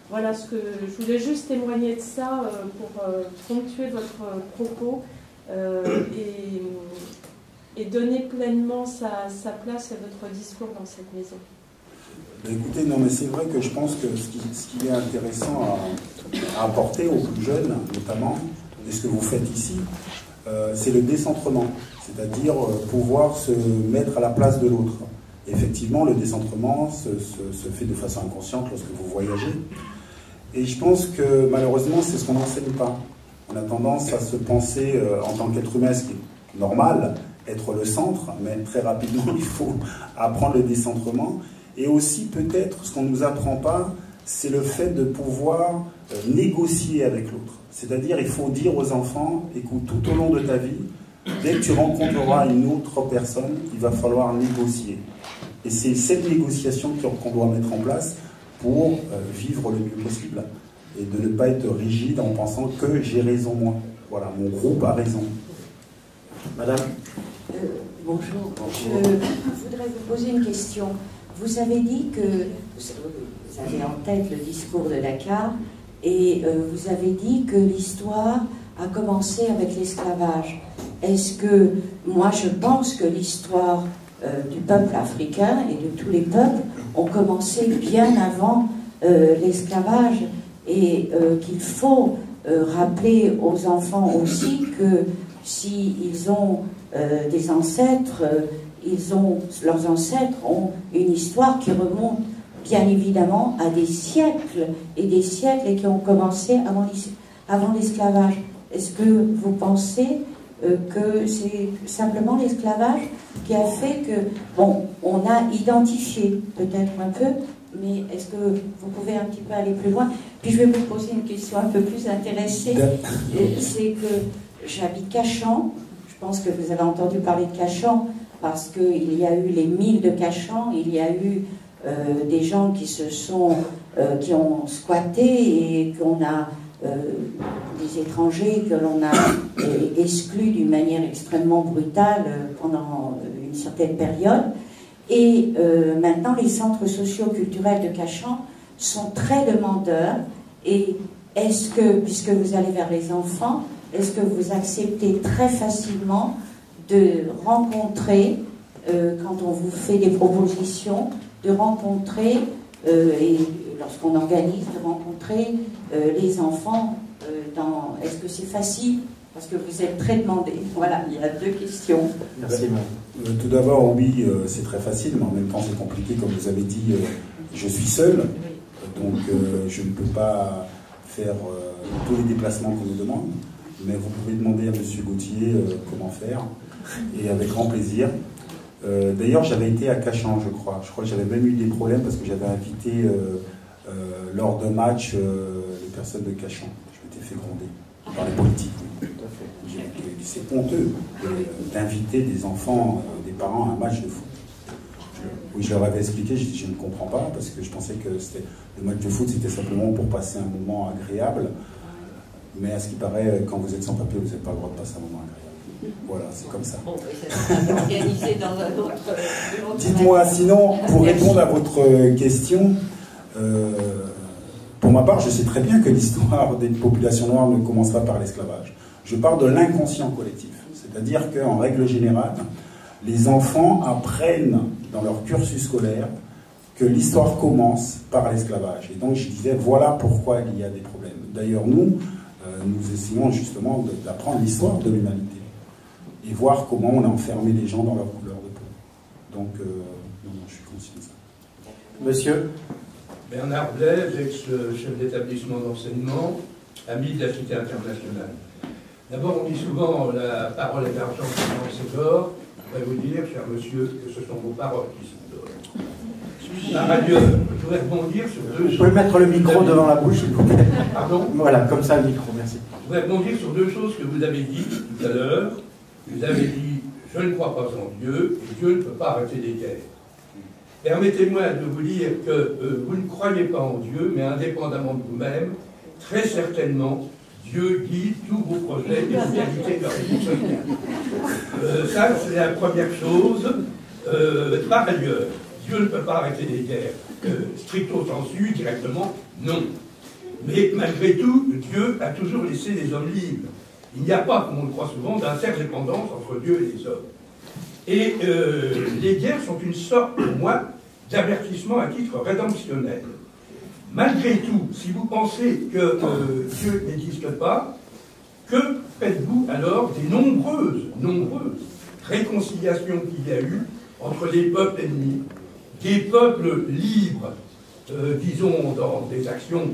Voilà ce que je voulais juste témoigner de ça pour ponctuer votre propos et donner pleinement sa place à votre discours dans cette maison. Écoutez, non mais c'est vrai que je pense que ce qui est intéressant à apporter aux plus jeunes, notamment, et ce que vous faites ici, c'est le décentrement, c'est-à-dire pouvoir se mettre à la place de l'autre. Effectivement, le décentrement se fait de façon inconsciente lorsque vous voyagez. Et je pense que malheureusement, c'est ce qu'on n'enseigne pas. On a tendance à se penser en tant qu'être humain, ce qui est normal, être le centre, mais très rapidement, il faut apprendre le décentrement. Et aussi, peut-être, ce qu'on ne nous apprend pas, c'est le fait de pouvoir négocier avec l'autre. C'est-à-dire, il faut dire aux enfants, écoute, tout au long de ta vie, dès que tu rencontreras une autre personne, il va falloir négocier. Et c'est cette négociation qu'on doit mettre en place pour vivre le mieux possible. et de ne pas être rigide en pensant que j'ai raison moi. Voilà, mon groupe a raison. Madame. Bonjour. Je voudrais vous poser une question. Vous avez dit que vous avez en tête le discours de Dakar et vous avez dit que l'histoire a commencé avec l'esclavage. Est-ce que, moi je pense que l'histoire du peuple africain et de tous les peuples ont commencé bien avant l'esclavage et qu'il faut rappeler aux enfants aussi que s'ils ont des ancêtres, leurs ancêtres ont une histoire qui remonte bien évidemment à des siècles et des siècles et qui ont commencé avant l'esclavage. Est-ce que vous pensez que c'est simplement l'esclavage qui a fait que, bon, on a identifié peut-être un peu, mais est-ce que vous pouvez un petit peu aller plus loin? Puis je vais vous poser une question un peu plus intéressée. C'est que j'habite Cachan. Je pense que vous avez entendu parler de Cachan parce qu'il y a eu les milles de Cachan, il y a eu des gens qui ont squatté et qu'on a des étrangers que l'on a exclus d'une manière extrêmement brutale pendant une certaine période. Et maintenant, les centres socio-culturels de Cachan sont très demandeurs. Et est-ce que, puisque vous allez vers les enfants, est-ce que vous acceptez très facilement de rencontrer, quand on vous fait des propositions, de rencontrer, et lorsqu'on organise, de rencontrer les enfants est-ce que c'est facile? Parce que vous êtes très demandé. Voilà, il y a deux questions. Merci. Tout d'abord, oui, c'est très facile, mais en même temps c'est compliqué. Comme vous avez dit, je suis seul, donc je ne peux pas faire tous les déplacements qu'on me demande. Mais vous pouvez demander à M. Gauthier comment faire, et avec grand plaisir. D'ailleurs, j'avais été à Cachan, je crois. Je crois que j'avais même eu des problèmes parce que j'avais invité, lors d'un match, les personnes de Cachan. Je m'étais fait gronder par les politiques. Oui. C'est honteux d'inviter des enfants, des parents à un match de foot. Oui, je leur avais expliqué, je dis je ne comprends pas, parce que je pensais que le match de foot, c'était simplement pour passer un moment agréable. Mais à ce qui paraît, quand vous êtes sans papier, vous n'avez pas le droit de passer un moment agréable. Voilà, c'est comme ça. Bon, ça sera organisé dans un autre... Dites-moi, sinon, pour répondre à votre question, pour ma part, je sais très bien que l'histoire des populations noires ne commence pas par l'esclavage. Je parle de l'inconscient collectif. C'est-à-dire qu'en règle générale, les enfants apprennent dans leur cursus scolaire que l'histoire commence par l'esclavage. Et donc je disais, voilà pourquoi il y a des problèmes. D'ailleurs, nous essayons justement d'apprendre l'histoire de l'humanité et voir comment on a enfermé les gens dans leur couleur de peau. Donc, non, je suis conscient de ça. Monsieur Bernard Blaise, ex-chef d'établissement d'enseignement, ami de la Cité internationale. D'abord, on dit souvent la parole est d'argent, c'est d'or. Je voudrais vous dire, cher monsieur, que ce sont vos paroles qui sont d'or. Par ailleurs, je voudrais rebondir sur deux choses. Vous pouvez mettre le micro devant la bouche, s'il vous plaît. Pardon? Voilà, comme ça le micro, merci. Je voudrais rebondir sur deux choses que vous avez dites tout à l'heure. Vous avez dit, je ne crois pas en Dieu, et Dieu ne peut pas arrêter les guerres. Permettez-moi de vous dire que vous ne croyez pas en Dieu, mais indépendamment de vous-même, très certainement, Dieu guide tous vos projets et l'humanité de leur vie. Ça, c'est la première chose. Par ailleurs, Dieu ne peut pas arrêter les guerres. Stricto sensu, directement, non. Mais malgré tout, Dieu a toujours laissé les hommes libres. Il n'y a pas, comme on le croit souvent, d'interdépendance entre Dieu et les hommes. Et les guerres sont une sorte, pour moi, d'avertissement à titre rédemptionnel. Malgré tout, si vous pensez que Dieu n'existe pas, que faites-vous alors des nombreuses réconciliations qu'il y a eu entre les peuples ennemis, des peuples libres, disons, dans des actions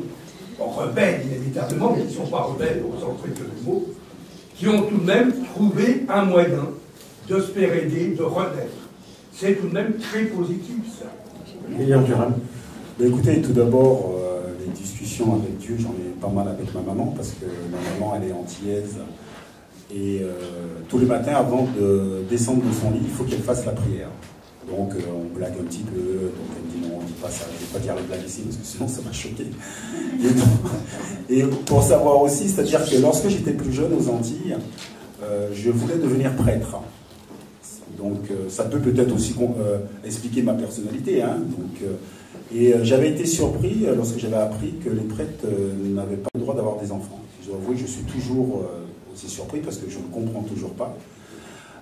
rebelles inévitablement, mais qui ne sont pas rebelles au sens strict du mot, qui ont tout de même trouvé un moyen de se faire aider, de renaître. C'est tout de même très positif, ça. William Durham. Écoutez, tout d'abord, les discussions avec Dieu, j'en ai pas mal avec ma maman, parce que ma maman, elle est antillaise. Et tous les matins, avant de descendre de son lit, il faut qu'elle fasse la prière. Donc, on blague un petit peu, donc elle me dit non, on ne dit pas ça, je ne vais pas dire la blague ici, parce que sinon ça va choquer. Et pour savoir aussi, c'est-à-dire que lorsque j'étais plus jeune aux Antilles, je voulais devenir prêtre. Donc ça peut peut-être aussi expliquer ma personnalité. Hein. Et j'avais été surpris lorsque j'avais appris que les prêtres n'avaient pas le droit d'avoir des enfants. Je dois avouer que je suis toujours aussi surpris parce que je ne comprends toujours pas.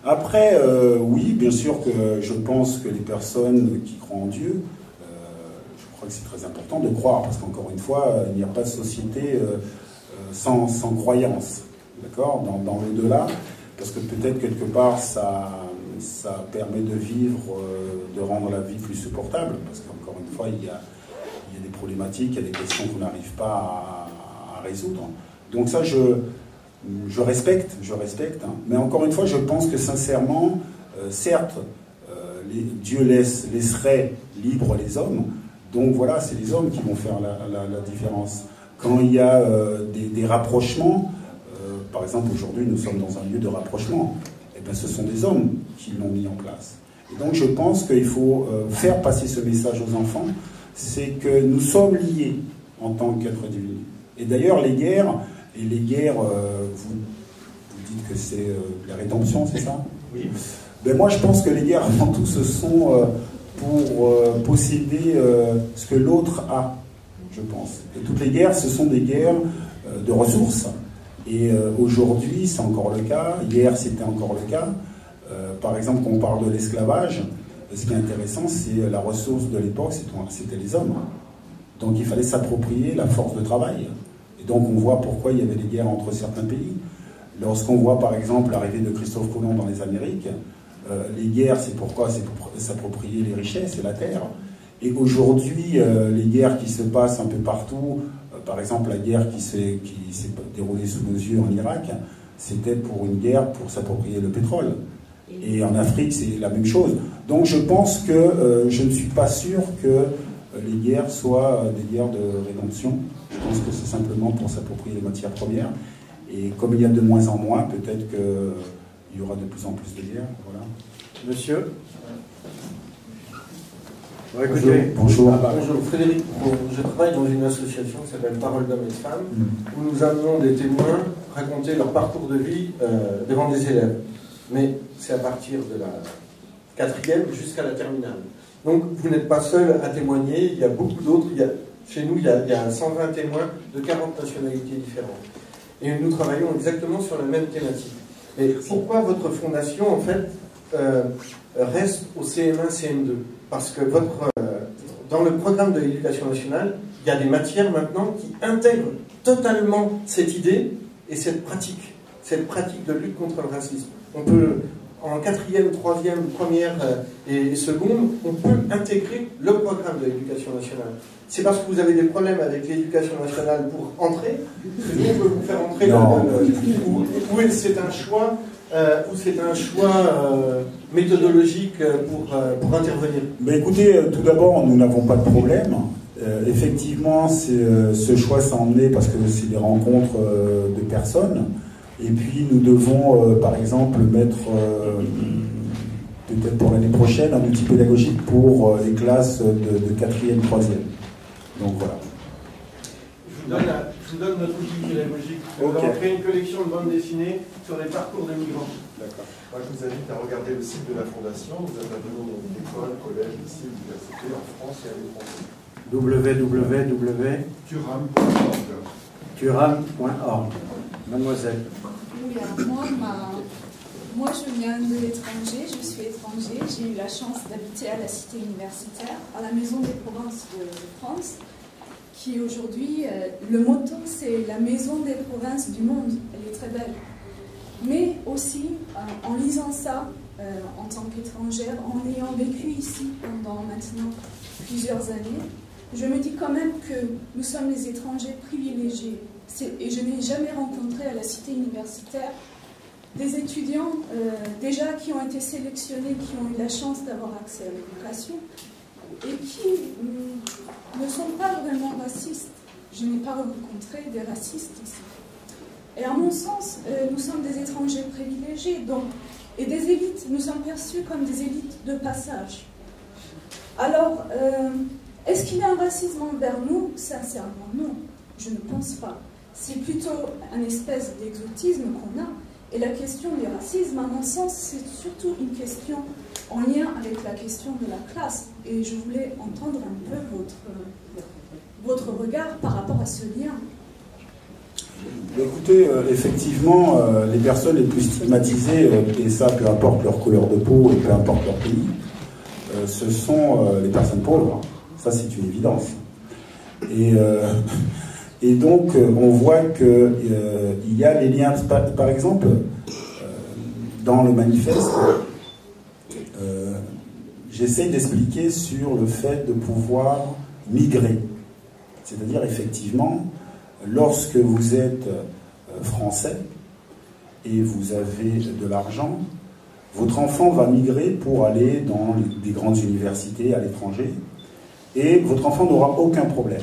Après, oui, bien sûr que je pense que les personnes qui croient en Dieu, je crois que c'est très important de croire, parce qu'encore une fois, il n'y a pas de société sans croyance, d'accord, dans l'au-delà, parce que peut-être quelque part ça permet de vivre, de rendre la vie plus supportable, parce qu'encore une fois, il y a des problématiques, il y a des questions qu'on n'arrive pas à résoudre. Donc ça, je respecte, hein. Mais encore une fois, je pense que sincèrement, certes, Dieu laisserait libres les hommes, donc voilà, c'est les hommes qui vont faire la différence. Quand il y a des rapprochements, par exemple aujourd'hui nous sommes dans un lieu de rapprochement, et bien ce sont des hommes qui l'ont mis en place. Et donc je pense qu'il faut faire passer ce message aux enfants, c'est que nous sommes liés en tant qu'êtres divins. Et d'ailleurs les guerres, vous dites que c'est la rédemption, c'est ça? Oui. Ben moi je pense que les guerres avant tout ce sont pour posséder ce que l'autre a, je pense. Et toutes les guerres, ce sont des guerres de ressources. Et aujourd'hui, c'est encore le cas. Hier, c'était encore le cas. Par exemple, quand on parle de l'esclavage, ce qui est intéressant, c'est la ressource de l'époque, c'était les hommes. Donc il fallait s'approprier la force de travail. Et donc on voit pourquoi il y avait des guerres entre certains pays. Lorsqu'on voit par exemple l'arrivée de Christophe Colomb dans les Amériques, les guerres, c'est pourquoi? C'est pour s'approprier les richesses et la terre. Et aujourd'hui, les guerres qui se passent un peu partout, par exemple la guerre qui s'est déroulée sous nos yeux en Irak, c'était pour une guerre pour s'approprier le pétrole. Et en Afrique, c'est la même chose. Donc je pense que je ne suis pas sûr que les guerres soient des guerres de rédemption. Je pense que c'est simplement pour s'approprier les matières premières. Et comme il y a de moins en moins, peut-être qu'il y aura de plus en plus de guerres. Voilà. Monsieur? Écoutez, bonjour. Bonjour, Frédéric. Je travaille dans une association qui s'appelle Parole d'hommes et de femmes, où nous amenons des témoins raconter leur parcours de vie devant des élèves. Mais c'est à partir de la 4e jusqu'à la terminale. Donc vous n'êtes pas seul à témoigner, il y a beaucoup d'autres. Chez nous, il y a 120 témoins de 40 nationalités différentes. Et nous travaillons exactement sur la même thématique. Mais pourquoi votre fondation, en fait, reste au CM1, CM2? Parce que dans le programme de l'éducation nationale, il y a des matières maintenant qui intègrent totalement cette idée et cette pratique de lutte contre le racisme. On peut, en 4e, 3e, première et seconde, on peut intégrer le programme de l'éducation nationale. C'est parce que vous avez des problèmes avec l'éducation nationale pour entrer que nous, on peut vous faire entrer ou c'est un choix méthodologique pour intervenir? Mais écoutez, tout d'abord, nous n'avons pas de problème. Effectivement, ce choix s'est emmené parce que c'est des rencontres de personnes. Et puis, nous devons, par exemple, mettre, peut-être pour l'année prochaine, un outil pédagogique pour les classes de 4e, 3e. Donc voilà. Je vous donne notre outil pédagogique. Nous avons créé une collection de bandes dessinées sur les parcours de migrants. D'accord. Moi, je vous invite à regarder le site de la Fondation. Nous intervenons dans des écoles, collèges, lycées, universités en France et à l'étranger. Turam.org. Mademoiselle. Oui, alors moi je viens de l'étranger, je suis étranger, j'ai eu la chance d'habiter à la cité universitaire, à la Maison des Provinces de France, qui aujourd'hui, le motto c'est la Maison des Provinces du monde, elle est très belle. Mais aussi, en lisant ça, en tant qu'étrangère, en ayant vécu ici pendant maintenant plusieurs années, je me dis quand même que nous sommes les étrangers privilégiés. Et je n'ai jamais rencontré à la cité universitaire des étudiants déjà qui ont été sélectionnés, qui ont eu la chance d'avoir accès à l'éducation et qui ne sont pas vraiment racistes. Je n'ai pas rencontré des racistes ici. Et à mon sens, nous sommes des étrangers privilégiés et des élites. Nous sommes perçus comme des élites de passage. Alors, est-ce qu'il y a un racisme envers nous? Sincèrement, non. Je ne pense pas. c'est plutôt un espèce d'exotisme qu'on a. Et la question du racisme, à mon sens, c'est surtout une question en lien avec la question de la classe. Et je voulais entendre un peu votre regard par rapport à ce lien. Écoutez, effectivement, les personnes les plus stigmatisées, et ça peu importe leur couleur de peau et peu importe leur pays, ce sont les personnes pauvres. Ça, c'est une évidence. Et donc, on voit qu'il y a les liens. Par exemple, dans le manifeste, j'essaie d'expliquer sur le fait de pouvoir migrer. C'est-à-dire, effectivement, lorsque vous êtes français et vous avez de l'argent, votre enfant va migrer pour aller dans des grandes universités à l'étranger et votre enfant n'aura aucun problème.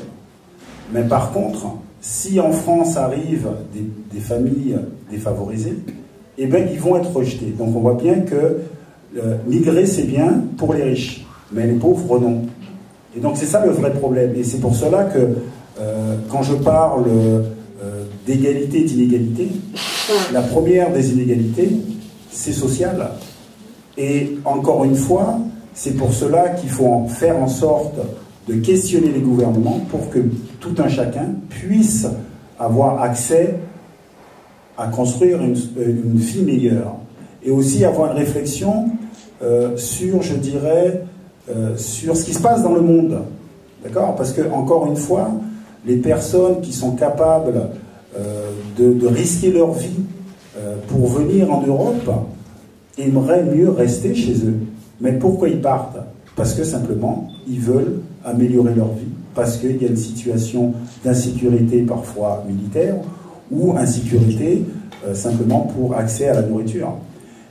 Mais par contre, si en France arrivent des familles défavorisées, eh bien, ils vont être rejetés. Donc on voit bien que migrer, c'est bien pour les riches, mais les pauvres, non. Et donc c'est ça le vrai problème. Et c'est pour cela que quand je parle d'égalité et d'inégalité, la première des inégalités, c'est social. Et encore une fois, c'est pour cela qu'il faut faire en sorte de questionner les gouvernements pour que tout un chacun puisse avoir accès à construire une vie meilleure. Et aussi avoir une réflexion sur, je dirais, sur ce qui se passe dans le monde. D'accord? Parce que, encore une fois, les personnes qui sont capables de risquer leur vie pour venir en Europe aimeraient mieux rester chez eux. Mais pourquoi ils partent? Parce que simplement, ils veulent améliorer leur vie, parce qu'il y a une situation d'insécurité parfois militaire, ou insécurité simplement pour accès à la nourriture.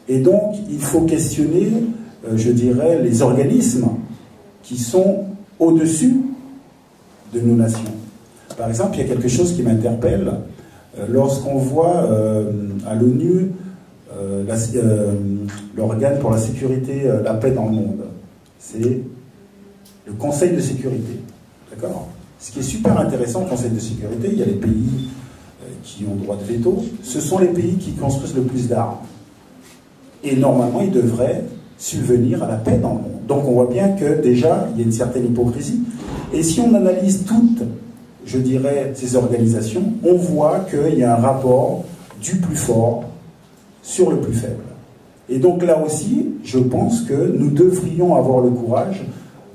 Et donc, il faut questionner, je dirais, les organismes qui sont au-dessus de nos nations. Par exemple, il y a quelque chose qui m'interpelle lorsqu'on voit à l'ONU l'organe pour la sécurité, la paix dans le monde. C'est le Conseil de sécurité. D'accord? Ce qui est super intéressant au Conseil de sécurité, il y a les pays qui ont droit de veto, ce sont les pays qui construisent le plus d'armes. Et normalement, ils devraient subvenir à la paix dans le monde. Donc on voit bien que déjà, il y a une certaine hypocrisie. Et si on analyse toutes, je dirais, ces organisations, on voit qu'il y a un rapport du plus fort sur le plus faible. Et donc là aussi, je pense que nous devrions avoir le courage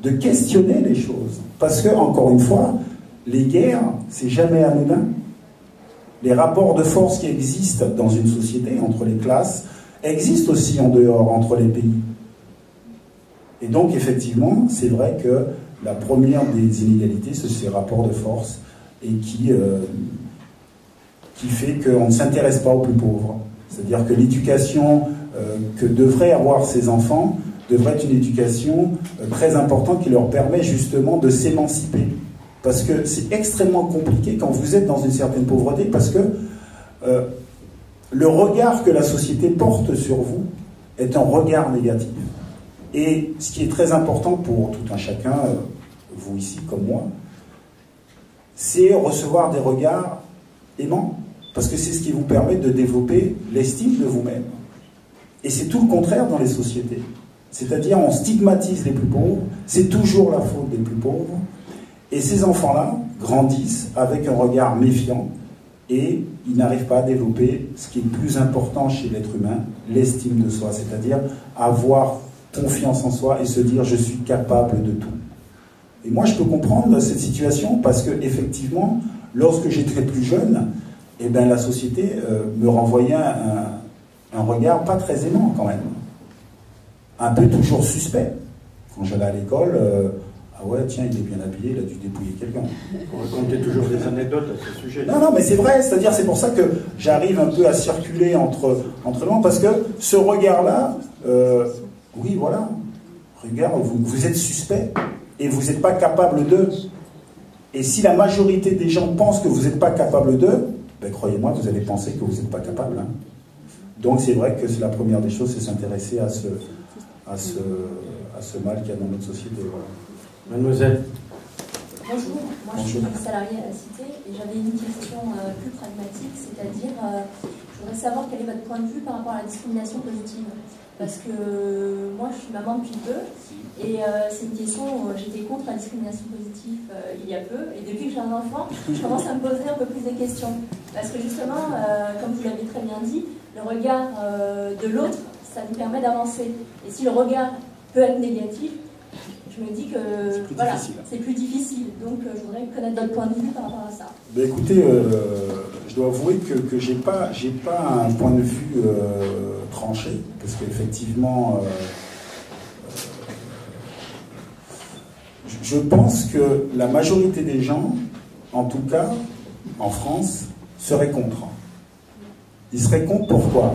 de questionner les choses. Parce que, encore une fois, les guerres, c'est jamais anodin. Les rapports de force qui existent dans une société, entre les classes, existent aussi en dehors, entre les pays. Et donc, effectivement, c'est vrai que la première des inégalités, c'est ces rapports de force, et qui fait qu'on ne s'intéresse pas aux plus pauvres. C'est-à-dire que l'éducation que devraient avoir ces enfants devrait être une éducation très importante qui leur permet justement de s'émanciper. Parce que c'est extrêmement compliqué quand vous êtes dans une certaine pauvreté, parce que le regard que la société porte sur vous est un regard négatif. Et ce qui est très important pour tout un chacun, vous ici comme moi, c'est recevoir des regards aimants, parce que c'est ce qui vous permet de développer l'estime de vous-même. Et c'est tout le contraire dans les sociétés. C'est-à-dire, on stigmatise les plus pauvres, c'est toujours la faute des plus pauvres, et ces enfants-là grandissent avec un regard méfiant, et ils n'arrivent pas à développer ce qui est le plus important chez l'être humain, l'estime de soi, c'est-à-dire avoir confiance en soi et se dire « je suis capable de tout ». Et moi, je peux comprendre cette situation parce que, effectivement, lorsque j'étais plus jeune, eh ben, la société me renvoyait un regard pas très aimant quand même. Un peu toujours suspect. Quand j'allais à l'école, ah ouais, tiens, il est bien habillé, il a dû dépouiller quelqu'un. On racontait toujours des anecdotes à ce sujet. Non, non, mais c'est vrai, c'est-à-dire c'est pour ça que j'arrive un peu à circuler entre nous, parce que ce regard-là, oui, voilà, regarde, vous êtes suspect et vous n'êtes pas capable d'eux. Et si la majorité des gens pensent que vous n'êtes pas capable d'eux, ben, croyez-moi, vous allez penser que vous n'êtes pas capable. Hein. Donc c'est vrai que c'est la première des choses, c'est s'intéresser à ce mal qu'il y a dans notre société. Voilà. Mademoiselle. Bonjour, moi je suis salariée à la Cité et j'avais une question plus pratique. thématique, c'est-à-dire, je voudrais savoir quel est votre point de vue par rapport à la discrimination positive. Parce que moi, je suis maman depuis peu, et c'est une question où j'étais contre la discrimination positive il y a peu, et depuis que j'ai un enfant, je commence à me poser un peu plus de questions. Parce que justement, comme vous l'avez très bien dit, le regard de l'autre, ça nous permet d'avancer. Et si le regard peut être négatif, je me dis que voilà, c'est plus difficile. Donc je voudrais connaître votre point de vue par rapport à ça. Ben, écoutez, je dois avouer que j'ai pas un point de vue tranché, parce qu'effectivement, je pense que la majorité des gens, en tout cas en France, seraient contre. Ils seraient contre pourquoi?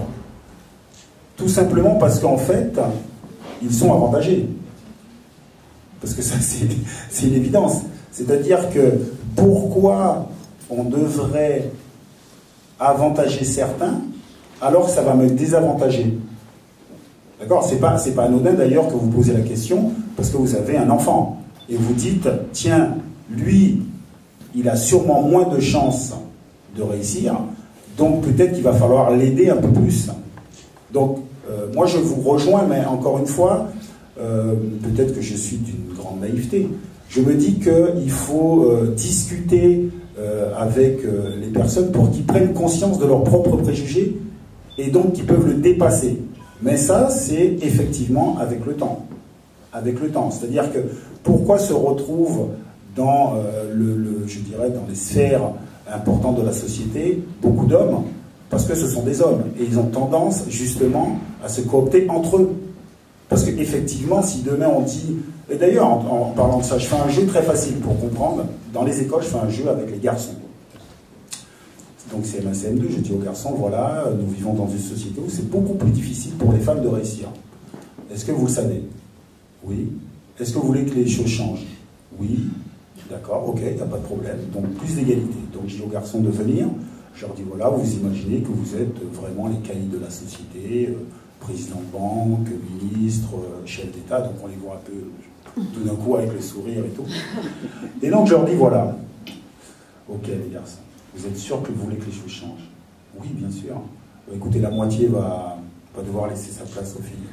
Tout simplement parce qu'en fait, ils sont avantagés. Parce que ça, c'est une évidence. C'est-à-dire que pourquoi on devrait avantager certains alors que ça va me désavantager? D'accord? C'est pas anodin d'ailleurs que vous posez la question parce que vous avez un enfant. Et vous dites, tiens, lui, il a sûrement moins de chances de réussir, donc peut-être qu'il va falloir l'aider un peu plus. Donc, moi je vous rejoins, mais encore une fois, peut-être que je suis d'une grande naïveté. Je me dis qu'il faut discuter avec les personnes pour qu'ils prennent conscience de leurs propres préjugés et donc qu'ils peuvent le dépasser. Mais ça, c'est effectivement avec le temps. Avec le temps. C'est-à-dire que pourquoi se retrouvent dans, je dirais, dans les sphères importantes de la société beaucoup d'hommes? Parce que ce sont des hommes. Et ils ont tendance, justement, à se coopter entre eux. Parce qu'effectivement, si demain on dit... Et d'ailleurs, en parlant de ça, je fais un jeu très facile pour comprendre. Dans les écoles, je fais un jeu avec les garçons. Donc c'est CM2, je dis aux garçons, voilà, nous vivons dans une société où c'est beaucoup plus difficile pour les femmes de réussir. Est-ce que vous le savez? Oui. Est-ce que vous voulez que les choses changent? Oui. D'accord, ok, il n'y a pas de problème. Donc plus d'égalité. Donc je dis aux garçons de venir. Je leur dis, voilà, vous imaginez que vous êtes vraiment les caïds de la société, président de banque, ministre, chef d'État, donc on les voit un peu tout d'un coup avec le sourire et tout. Et donc je leur dis, voilà, ok les garçons, vous êtes sûrs que vous voulez que les choses changent? Oui, bien sûr. Écoutez, la moitié va devoir laisser sa place aux filles.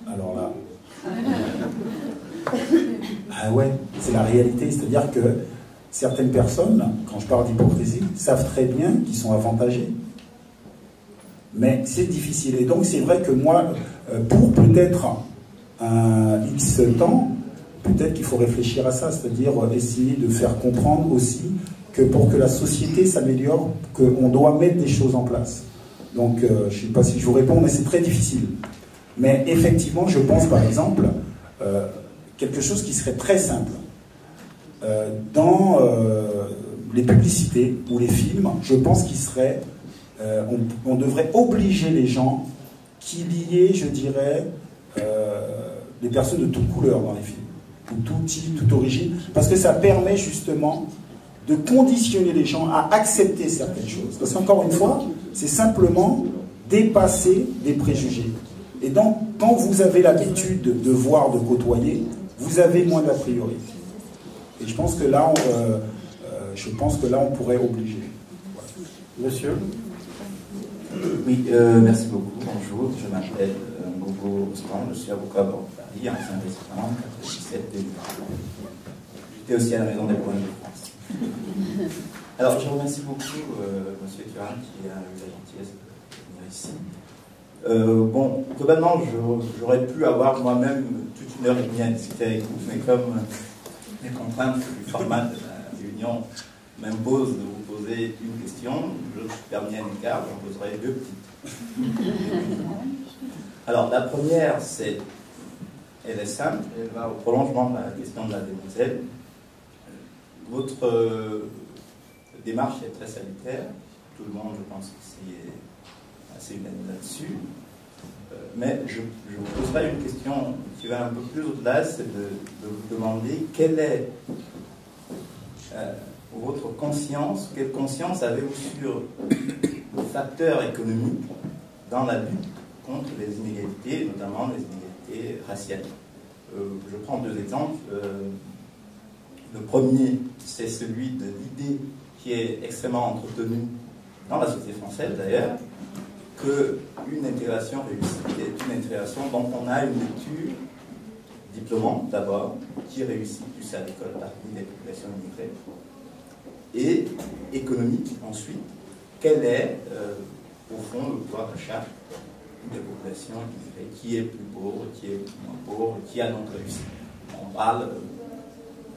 Alors là... Ah ouais, c'est la réalité, c'est-à-dire que certaines personnes, quand je parle d'hypocrisie, savent très bien qu'ils sont avantagés. Mais c'est difficile. Et donc c'est vrai que moi, pour peut-être un X temps, peut-être qu'il faut réfléchir à ça, c'est-à-dire essayer de faire comprendre aussi que pour que la société s'améliore, qu'on doit mettre des choses en place. Donc je ne sais pas si je vous réponds, mais c'est très difficile. Mais effectivement, je pense par exemple, quelque chose qui serait très simple. Dans les publicités ou les films, je pense qu'il serait... on devrait obliger les gens qu'il y ait, je dirais, des personnes de toute couleur dans les films, ou tout type, toute origine, parce que ça permet justement de conditionner les gens à accepter certaines choses. Parce qu'encore une fois, c'est simplement dépasser des préjugés. Et donc, quand vous avez l'habitude de voir, de côtoyer, vous avez moins d'a priori. Et je pense que là, on pourrait obliger. Voilà. Monsieur? Oui, merci beaucoup. Bonjour, je m'appelle Gogo Ostran, je suis avocat à Paris, ancien résident, 97 et j'étais aussi à la Maison des Problèmes de France. Alors, je remercie beaucoup Monsieur Turan qui a eu la gentillesse de venir ici. Bon, globalement, j'aurais pu avoir moi-même toute une heure et demie à discuter avec vous, mais comme les contraintes du format de la réunion m'imposent de vous poser une question, je suis permis à l'écart, j'en poserai deux petites. Alors, la première, elle est simple, elle va au prolongement de la question de la demoiselle. Votre démarche est très salutaire, tout le monde, je pense, ici est assez unanime là-dessus. Mais je vous poserai une question qui va un peu plus au-delà, c'est de vous demander quelle est votre conscience, quelle conscience avez-vous sur le facteur économique dans la lutte contre les inégalités, notamment les inégalités raciales. Je prends deux exemples. Le premier, c'est celui de l'idée qui est extrêmement entretenue dans la société française d'ailleurs, qu'une intégration réussie est une intégration dont on a une lecture diplômante d'abord, qui réussit plus à l'école parmi les populations immigrées, et économique ensuite, quel est au fond le pouvoir d'achat des populations immigrées, qui est plus pauvre, qui est moins pauvre, qui a donc réussi. On parle, à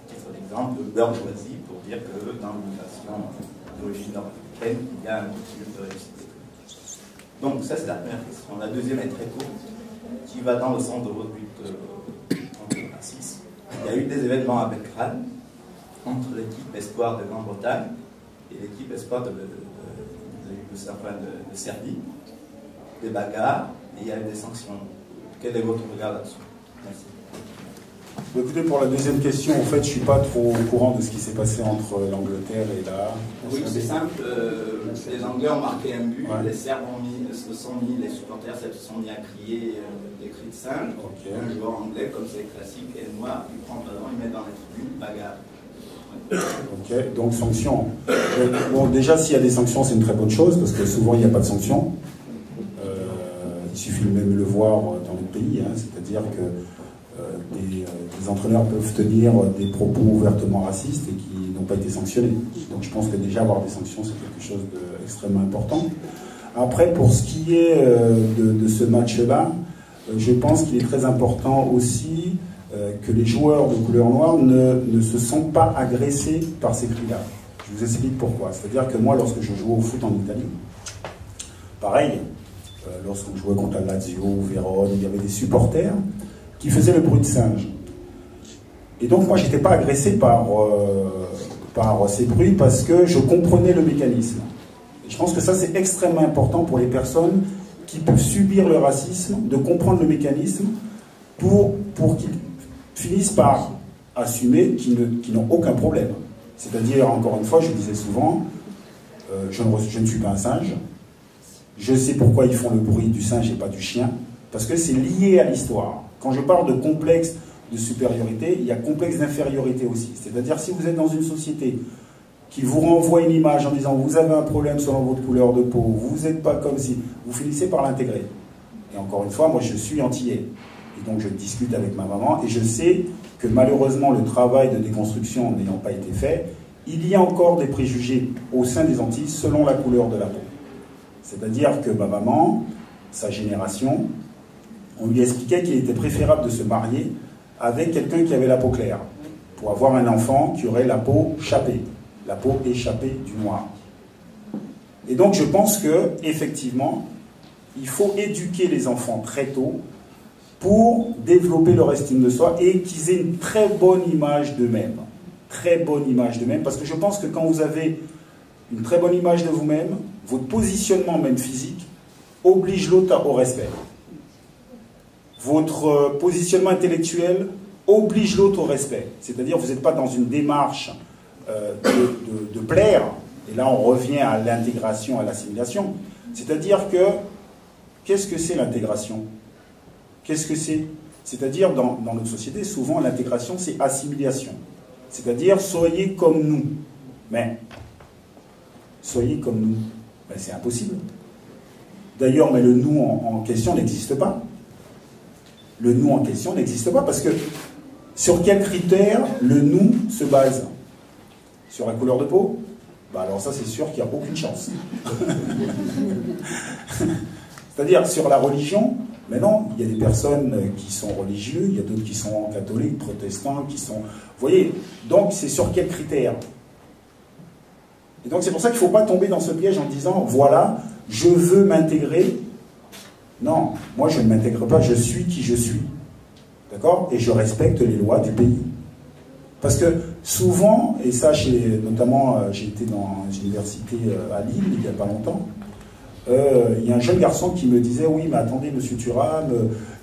titre d'exemple, de bourgeoisie pour dire que dans l'immigration d'origine nord-africaine, il y a un culture de réussite économique. Donc ça c'est la première question. La deuxième est très courte, qui va dans le sens de votre but contre le racisme. Il y a eu des événements à Belgrade entre l'équipe Espoir de Grande-Bretagne et l'équipe Espoir de Serbie, des bagarres, et il y a eu des sanctions. Quel est votre regard là-dessus? Merci. Écoutez, pour la deuxième question, en fait, je ne suis pas trop au courant de ce qui s'est passé entre l'Angleterre et la... Oui, c'est simple. Les Anglais ont marqué un but, ouais. Les Serbes les supporters serbes se sont mis à crier des cris de singe. Okay. Un joueur anglais, comme c'est classique, et noir, il prend le ballon, il met dans les tribunes, bagarre. Ok, donc sanctions. Bon, déjà, s'il y a des sanctions, c'est une très bonne chose, parce que souvent, il n'y a pas de sanctions. Il suffit même de le voir dans les pays, hein, c'est-à-dire que des entraîneurs peuvent tenir des propos ouvertement racistes et qui n'ont pas été sanctionnés. Donc je pense que déjà avoir des sanctions, c'est quelque chose d'extrêmement important. Après, pour ce qui est de ce match-là, je pense qu'il est très important aussi que les joueurs de couleur noire ne se sentent pas agressés par ces cris-là. Je vous explique pourquoi. C'est-à-dire que moi, lorsque je jouais au foot en Italie, pareil, lorsqu'on jouait contre la Lazio ou Vérone, il y avait des supporters qui faisaient le bruit de singe. Et donc moi, je n'étais pas agressé par ces bruits parce que je comprenais le mécanisme. Et je pense que ça, c'est extrêmement important pour les personnes qui peuvent subir le racisme, de comprendre le mécanisme pour qu'ils finissent par assumer qu'ils n'ont aucun problème. C'est-à-dire, encore une fois, je disais souvent, je ne suis pas un singe, je sais pourquoi ils font le bruit du singe et pas du chien, parce que c'est lié à l'histoire. Quand je parle de complexe de supériorité, il y a complexe d'infériorité aussi. C'est-à-dire, si vous êtes dans une société qui vous renvoie une image en disant vous avez un problème selon votre couleur de peau, vous n'êtes pas comme si, vous finissez par l'intégrer. Et encore une fois, moi je suis antillais. Et donc je discute avec ma maman et je sais que malheureusement le travail de déconstruction n'ayant pas été fait, il y a encore des préjugés au sein des Antilles selon la couleur de la peau. C'est-à-dire que ma maman, sa génération, on lui expliquait qu'il était préférable de se marier avec quelqu'un qui avait la peau claire, pour avoir un enfant qui aurait la peau chapée, la peau échappée du noir. Et donc je pense que effectivement, il faut éduquer les enfants très tôt pour développer leur estime de soi et qu'ils aient une très bonne image d'eux-mêmes. Très bonne image d'eux-mêmes, parce que je pense que quand vous avez une très bonne image de vous-même, votre positionnement même physique oblige l'autre au respect. Votre positionnement intellectuel oblige l'autre au respect. C'est-à-dire vous n'êtes pas dans une démarche de plaire, et là on revient à l'intégration, à l'assimilation. C'est-à-dire que, qu'est-ce que c'est l'intégration? Qu'est-ce que c'est? C'est-à-dire, dans notre société, souvent l'intégration c'est assimilation. C'est-à-dire, soyez comme nous. Mais, soyez comme nous. Ben, c'est impossible. D'ailleurs, mais le nous en question n'existe pas. Le nous en question n'existe pas parce que sur quels critères le nous se base? Sur la couleur de peau? Ben alors ça c'est sûr qu'il n'y a aucune chance. C'est-à-dire sur la religion, mais non, il y a des personnes qui sont religieux, il y a d'autres qui sont catholiques, protestants, qui sont... Vous voyez, donc c'est sur quels critères? Et donc c'est pour ça qu'il ne faut pas tomber dans ce piège en disant, voilà, je veux m'intégrer. Non, moi je ne m'intègre pas, je suis qui je suis. D'accord? Et je respecte les lois du pays. Parce que souvent, et ça notamment j'ai été dans une université à Lille il n'y a pas longtemps, il y a un jeune garçon qui me disait, oui mais attendez monsieur Thuram,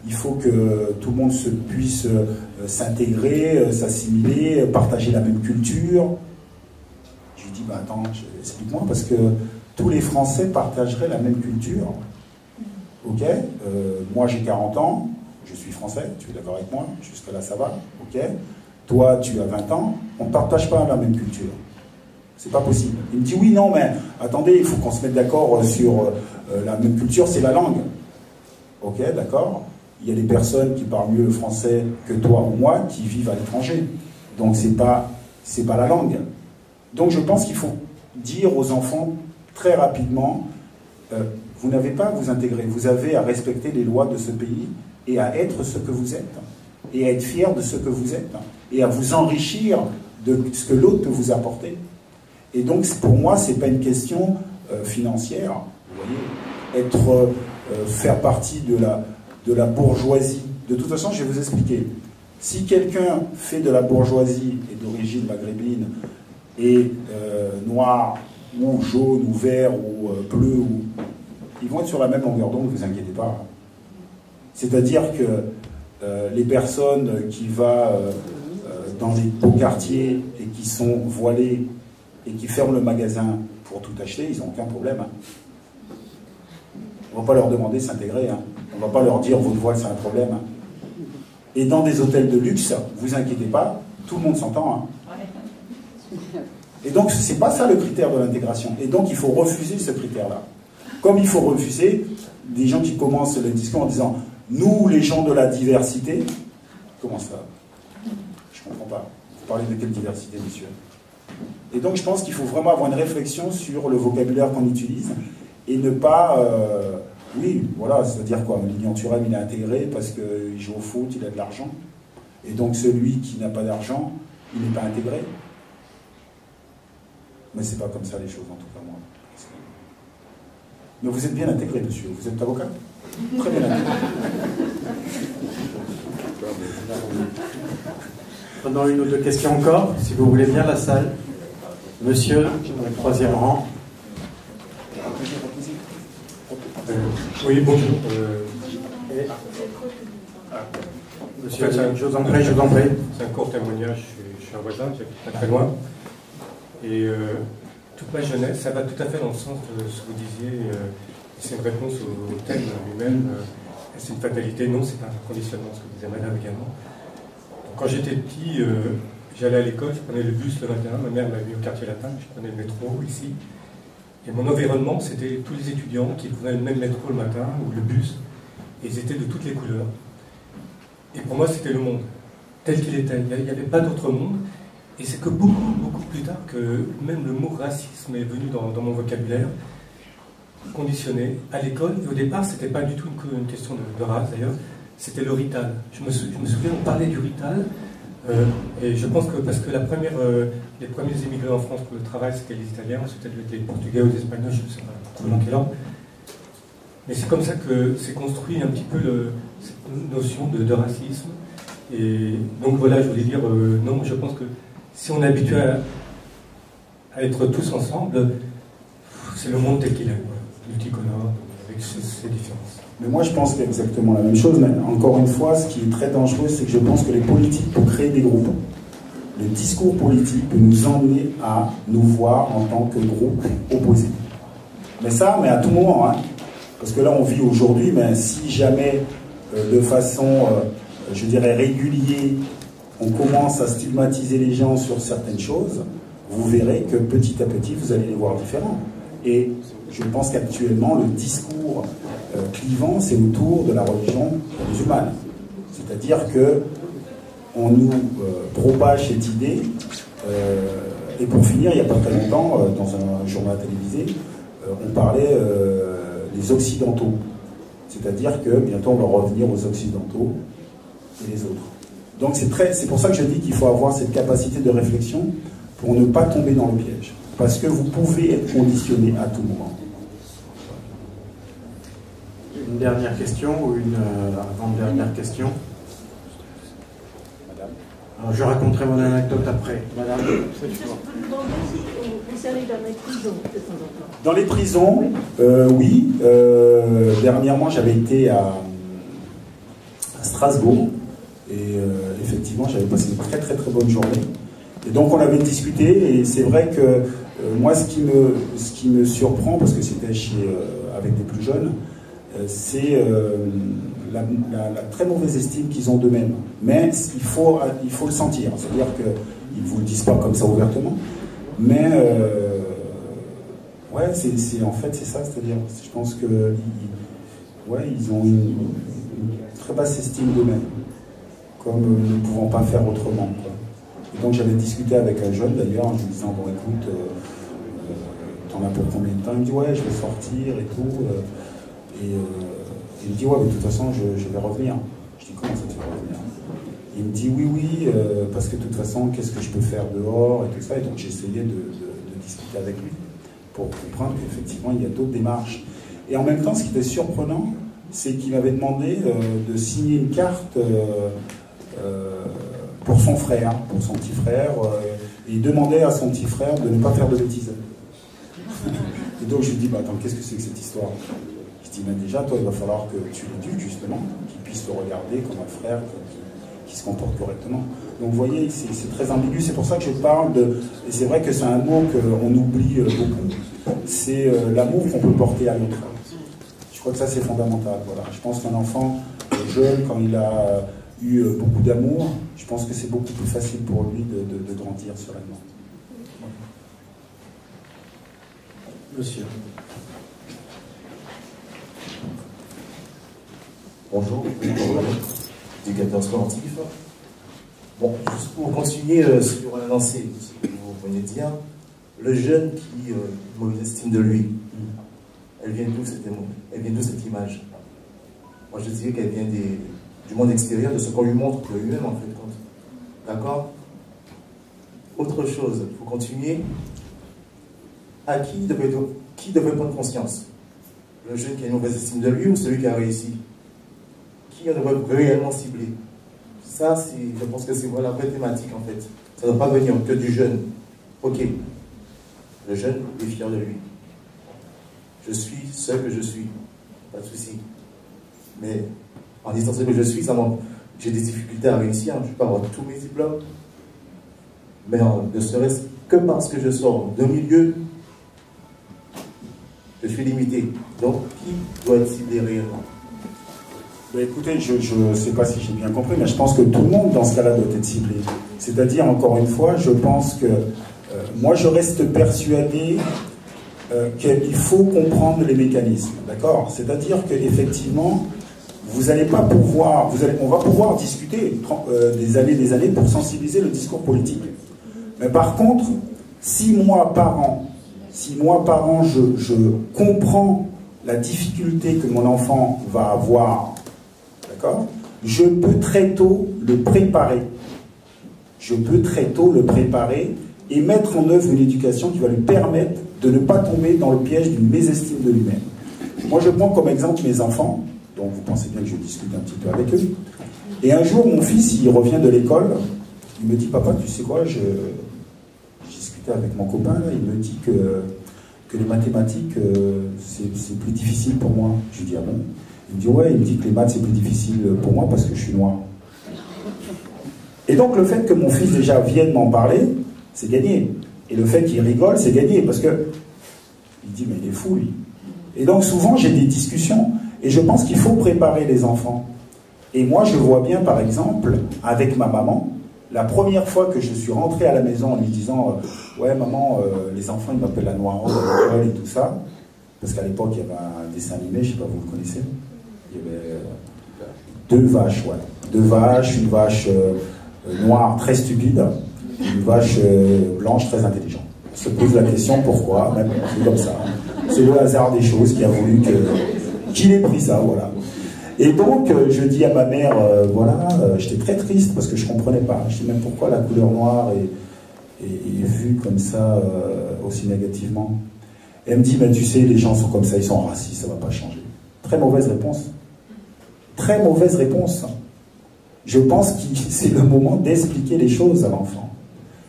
il faut que tout le monde puisse s'intégrer, s'assimiler, partager la même culture. Je lui dis, bah attends, explique-moi, parce que tous les Français partageraient la même culture. Ok, moi j'ai 40 ans, je suis français, tu es d'accord avec moi, jusque là ça va, ok. Toi tu as 20 ans, on ne partage pas la même culture. C'est pas possible. Il me dit oui, non, mais attendez, il faut qu'on se mette d'accord sur la même culture, c'est la langue. Ok, d'accord. Il y a des personnes qui parlent mieux le français que toi ou moi qui vivent à l'étranger. Donc c'est pas la langue. Donc je pense qu'il faut dire aux enfants très rapidement, vous n'avez pas à vous intégrer, vous avez à respecter les lois de ce pays et à être ce que vous êtes, et à être fier de ce que vous êtes, et à vous enrichir de ce que l'autre peut vous apporter. Et donc pour moi, c'est pas une question financière, vous voyez, faire partie de la bourgeoisie. De toute façon, je vais vous expliquer. Si quelqu'un fait de la bourgeoisie et d'origine maghrébine et noir ou jaune ou vert ou bleu, ils vont être sur la même longueur d'onde, ne vous inquiétez pas. C'est-à-dire que les personnes qui vont dans des beaux quartiers et qui sont voilées et qui ferment le magasin pour tout acheter, ils n'ont aucun problème. On ne va pas leur demander de s'intégrer. On ne va pas leur dire votre voile c'est un problème. Et dans des hôtels de luxe, vous inquiétez pas, tout le monde s'entend. Et donc c'est pas ça le critère de l'intégration. Et donc il faut refuser ce critère-là. Comme il faut refuser des gens qui commencent le discours en disant nous les gens de la diversité. Comment ça? Je comprends pas. Vous parlez de quelle diversité, monsieur? Et donc je pense qu'il faut vraiment avoir une réflexion sur le vocabulaire qu'on utilise et ne pas... oui, voilà, c'est-à-dire quoi? Lilian Thuram, il est intégré parce qu'il joue au foot, il a de l'argent. Et donc celui qui n'a pas d'argent, il n'est pas intégré. Mais c'est pas comme ça les choses, en tout cas, moi. Mais vous êtes bien intégré, monsieur. Vous êtes avocat? Très bien intégré. Prenons une ou deux questions encore, si vous voulez bien, la salle. Monsieur, dans le troisième rang. Oui, bonjour. Monsieur, je vous en prie, je vous en prie. C'est un court témoignage, je suis un voisin, j'habite pas très loin. Et toute ma jeunesse, ça va tout à fait dans le sens de ce que vous disiez. C'est une réponse au thème lui-même. C'est une fatalité, non, c'est un conditionnement, ce que disait madame également. Donc, quand j'étais petit, j'allais à l'école, je prenais le bus le matin, ma mère m'a mis au quartier latin, je prenais le métro ici. Et mon environnement, c'était tous les étudiants qui prenaient le même métro le matin, ou le bus, et ils étaient de toutes les couleurs. Et pour moi, c'était le monde, tel qu'il était. Il n'y avait pas d'autre monde. Et c'est que beaucoup plus tard que même le mot racisme est venu dans mon vocabulaire, conditionné à l'école. Et au départ, c'était pas du tout une question de race, d'ailleurs, c'était le rital. Je me souviens, on parlait du rital, et je pense que parce que les premiers immigrés en France pour le travail, c'était les Italiens, ensuite les Portugais ou les Espagnols, je ne sais pas dans quel ordre. Mais c'est comme ça que s'est construit un petit peu cette notion de racisme. Et donc voilà, je voulais dire, non, je pense que si on est habitué à être tous ensemble, c'est le monde tel qu'il est, multicolore, avec ses différences. Mais moi, je pense exactement la même chose, mais encore une fois, ce qui est très dangereux, c'est que je pense que les politiques, pour créer des groupes, le discours politique peut nous emmener à nous voir en tant que groupe opposé. Mais à tout moment, hein. Parce que là, on vit aujourd'hui, mais si jamais, de façon, je dirais, régulière, on commence à stigmatiser les gens sur certaines choses, vous verrez que petit à petit, vous allez les voir différents. Et je pense qu'actuellement, le discours clivant, c'est autour de la religion musulmane. C'est-à-dire que on nous propage cette idée, et pour finir, il n'y a pas très longtemps, dans un journal télévisé, on parlait des Occidentaux. C'est-à-dire que bientôt, on va revenir aux Occidentaux et les autres. Donc c'est pour ça que je dis qu'il faut avoir cette capacité de réflexion pour ne pas tomber dans le piège. Parce que vous pouvez être conditionné à tout moment. Une dernière question ou une avant-dernière question? Madame. Alors, je raconterai mon anecdote après. Madame. Vous allez dans les prisons de temps en temps? Dans les prisons, oui. Dernièrement, j'avais été à Strasbourg. Et effectivement, j'avais passé une très très très bonne journée. Et donc on avait discuté, et c'est vrai que moi ce qui me surprend, parce que c'était avec des plus jeunes, c'est la très mauvaise estime qu'ils ont d'eux-mêmes. Mais il faut le sentir, c'est-à-dire qu'ils ne vous le disent pas comme ça ouvertement, Mais, ouais, en fait, c'est ça, c'est-à-dire, je pense que ils ont une très basse estime d'eux-mêmes, comme ne pouvant pas faire autrement, quoi. Et donc j'avais discuté avec un jeune d'ailleurs, en lui disant, bon écoute, t'en as pour combien de temps? Il me dit, ouais, je vais sortir et tout. Il me dit, ouais, mais de toute façon, je vais revenir. Je dis, comment ça tu vas revenir? Il me dit, oui, parce que de toute façon, qu'est-ce que je peux faire dehors et tout ça. Et donc j'essayais de discuter avec lui pour comprendre qu'effectivement, il y a d'autres démarches. Et en même temps, ce qui était surprenant, c'est qu'il m'avait demandé de signer une carte pour son frère, pour son petit frère. Et il demandait à son petit frère de ne pas faire de bêtises. Et donc je lui dis, bah, attends, qu'est-ce que c'est que cette histoire? Je dis, mais déjà, toi, il va falloir que tu l'éduques, justement, qu'il puisse te regarder comme un frère qui se comporte correctement. Donc vous voyez, c'est très ambigu, c'est pour ça que je parle de... Et c'est vrai que c'est un mot qu'on oublie beaucoup. C'est l'amour qu'on peut porter à l'autre. Je crois que ça, c'est fondamental. Voilà. Je pense qu'un enfant jeune, quand il a eu beaucoup d'amour, je pense que c'est beaucoup plus facile pour lui de grandir sereinement. Monsieur. Bonjour, éducateur sportif. Bon, juste pour continuer sur un lancé, ce que vous venez de dire, le jeune qui a une mauvaise estime de lui, elle vient d'où cette image? Moi je dirais qu'elle vient du monde extérieur, de ce qu'on lui montre de lui-même en fait. D'accord? Autre chose, il faut continuer. À qui devrait prendre conscience? Le jeune qui a une mauvaise estime de lui ou celui qui a réussi? Qui on devrait réellement cibler? Ça, je pense que c'est la vraie thématique en fait. Ça ne doit pas venir que du jeune. Ok, le jeune est fier de lui. Je suis ce que je suis, pas de souci. Mais en disant ce que je suis, j'ai des difficultés à réussir. Je peux avoir tous mes diplômes, mais ne serait-ce que parce que je sors d'un milieu, je suis limité. Donc, qui doit être ciblé réellement? Ben écoutez, je ne sais pas si j'ai bien compris, mais je pense que tout le monde dans ce cas-là doit être ciblé. C'est-à-dire, encore une fois, je pense que moi je reste persuadé qu'il faut comprendre les mécanismes, d'accord? C'est-à-dire qu'effectivement, vous n'allez pas pouvoir, on va pouvoir discuter des années pour sensibiliser le discours politique. Mais par contre, 6 mois par an, je comprends la difficulté que mon enfant va avoir, d'accord? Je peux très tôt le préparer. Et mettre en œuvre une éducation qui va lui permettre de ne pas tomber dans le piège d'une mésestime de lui-même. Moi, je prends comme exemple mes enfants, donc vous pensez bien que je discute un petit peu avec eux. Et un jour, mon fils, il revient de l'école, il me dit, papa, tu sais quoi, je discutais avec mon copain, là, il me dit que les mathématiques, c'est plus difficile pour moi. Je lui dis, ah bon? Il me dit, ouais, il me dit que les maths, c'est plus difficile pour moi parce que je suis noir. Et donc, le fait que mon fils, déjà, vienne m'en parler, c'est gagné. Et le fait qu'il rigole, c'est gagné, parce que il dit, mais il est fou, lui. Et donc, souvent, j'ai des discussions, et je pense qu'il faut préparer les enfants. Et moi, je vois bien, par exemple, avec ma maman, la première fois que je suis rentré à la maison en lui disant ouais, maman, les enfants, ils m'appellent la Noironde à l'école et tout ça, parce qu'à l'époque, il y avait un dessin animé, je ne sais pas, vous le connaissez? Il y avait 2 vaches, ouais. 2 vaches, une vache noire très stupide, une vache blanche très intelligente. On se pose la question pourquoi, même c'est comme ça. C'est le hasard des choses qui a voulu qu'il ait pris ça, voilà. Et donc, je dis à ma mère, voilà, j'étais très triste parce que je ne comprenais pas. Je dis même pourquoi la couleur noire est vue comme ça, aussi négativement. Et elle me dit, ben, tu sais, les gens sont comme ça, ils sont racistes, ça ne va pas changer. Très mauvaise réponse. Très mauvaise réponse. Je pense que c'est le moment d'expliquer les choses à l'enfant.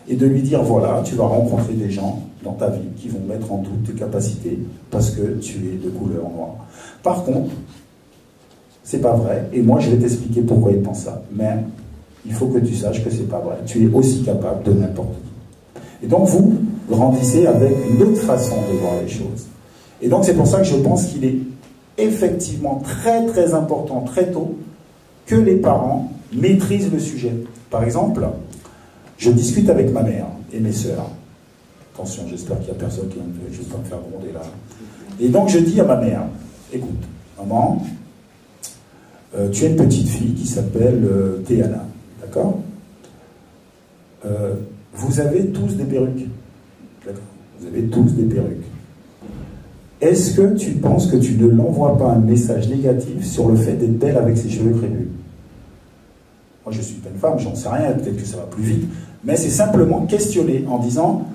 Et de lui dire, voilà, tu vas rencontrer des gens dans ta vie qui vont mettre en doute tes capacités parce que tu es de couleur noire. Par contre, c'est pas vrai, et moi je vais t'expliquer pourquoi ils pensent ça. Mais il faut que tu saches que c'est pas vrai. Tu es aussi capable de n'importe qui. Et donc vous grandissez avec une autre façon de voir les choses. Et donc c'est pour ça que je pense qu'il est effectivement très très important, très tôt, que les parents maîtrisent le sujet. Par exemple, je discute avec ma mère et mes sœurs. Attention, j'espère qu'il n'y a personne qui va me faire gronder là. Et donc je dis à ma mère, écoute, maman, tu as une petite fille qui s'appelle Théana, d'accord? Vous avez tous des perruques. D'accord? Vous avez tous des perruques. Est-ce que tu penses que tu ne l'envoies pas un message négatif sur le fait d'être belle avec ses cheveux crépus? Moi, je suis pas une femme, j'en sais rien, peut-être que ça va plus vite, mais c'est simplement questionner en disant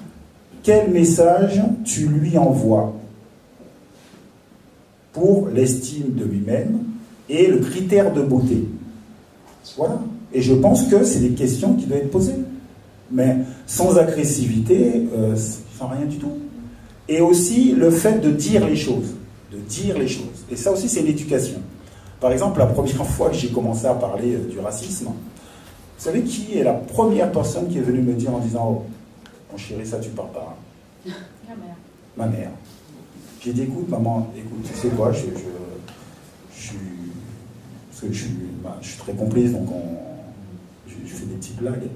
quel message tu lui envoies pour l'estime de lui-même et le critère de beauté. Voilà. Et je pense que c'est des questions qui doivent être posées. Mais sans agressivité, sans rien du tout. Et aussi le fait de dire les choses. De dire les choses. Et ça aussi, c'est l'éducation. Par exemple, la première fois que j'ai commencé à parler du racisme, vous savez qui est la première personne qui est venue me dire en disant « Oh, mon chéri, ça tu parles pas. Hein. » Ma mère. J'ai dit « Écoute, maman, écoute, tu sais quoi, je suis très complice, donc je fais des petites blagues.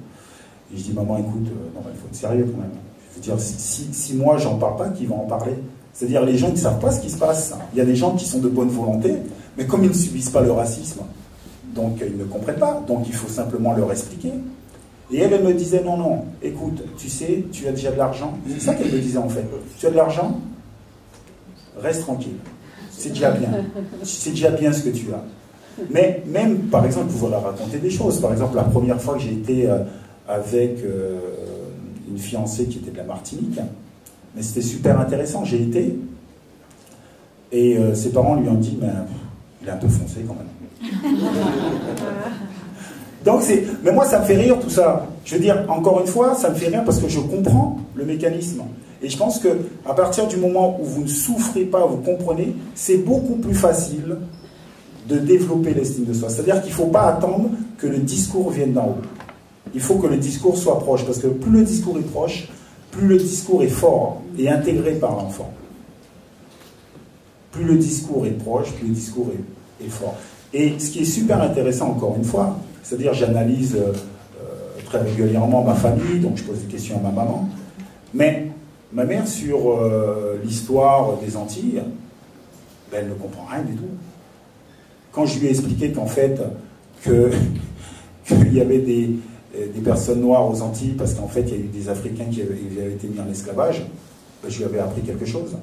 Et je dis, maman, écoute, non, il faut être sérieux quand même. Je veux dire, si moi, j'en parle pas, qui va en parler? C'est-à-dire, les gens qui ne savent pas ce qui se passe. Il y a des gens qui sont de bonne volonté, mais comme ils ne subissent pas le racisme, donc ils ne comprennent pas. Donc, il faut simplement leur expliquer. Et elle me disait, non, non, écoute, tu sais, tu as déjà de l'argent. C'est ça qu'elle me disait, en fait. Tu as de l'argent? Reste tranquille. C'est déjà bien. C'est déjà bien ce que tu as. Mais même, par exemple, vous leur raconter des choses. Par exemple, la première fois que j'ai été avec une fiancée qui était de la Martinique, mais c'était super intéressant. J'ai été, et ses parents lui ont dit, mais il est un peu foncé quand même. Donc mais moi ça me fait rire tout ça. Je veux dire, encore une fois, ça me fait rire parce que je comprends le mécanisme. Et je pense qu'à partir du moment où vous ne souffrez pas, vous comprenez, c'est beaucoup plus facile de développer l'estime de soi. C'est-à-dire qu'il ne faut pas attendre que le discours vienne d'en haut. Il faut que le discours soit proche, parce que plus le discours est proche, plus le discours est fort et intégré par l'enfant. Plus le discours est proche, plus le discours est fort. Et ce qui est super intéressant, encore une fois, c'est-à-dire j'analyse très régulièrement ma famille, donc je pose des questions à ma maman, mais ma mère sur l'histoire des Antilles, ben, elle ne comprend rien du tout. Quand je lui ai expliqué qu'en fait, qu'il y avait des personnes noires aux Antilles, parce qu'en fait, il y a eu des Africains qui avaient été mis en esclavage, ben, je lui avais appris quelque chose.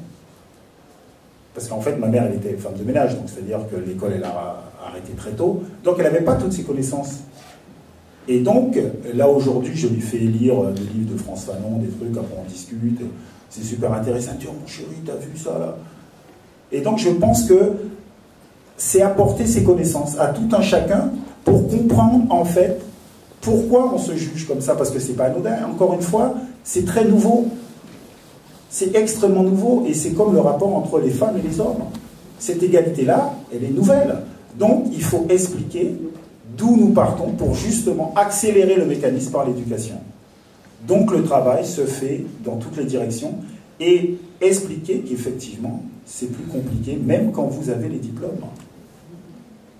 Parce qu'en fait, ma mère, elle était femme de ménage, donc c'est-à-dire que l'école, elle a arrêté très tôt, donc elle n'avait pas toutes ces connaissances. Et donc, là, aujourd'hui, je lui fais lire des livres de France Fanon, des trucs, après on discute, c'est super intéressant. Elle dit, oh mon chéri, t'as vu ça, là? Et donc, je pense que c'est apporter ces connaissances à tout un chacun pour comprendre, en fait, pourquoi on se juge comme ça, parce que c'est pas anodin. Encore une fois, c'est très nouveau. C'est extrêmement nouveau, et c'est comme le rapport entre les femmes et les hommes. Cette égalité-là, elle est nouvelle. Donc, il faut expliquer d'où nous partons pour justement accélérer le mécanisme par l'éducation. Donc, le travail se fait dans toutes les directions, et expliquer qu'effectivement, c'est plus compliqué, même quand vous avez les diplômes.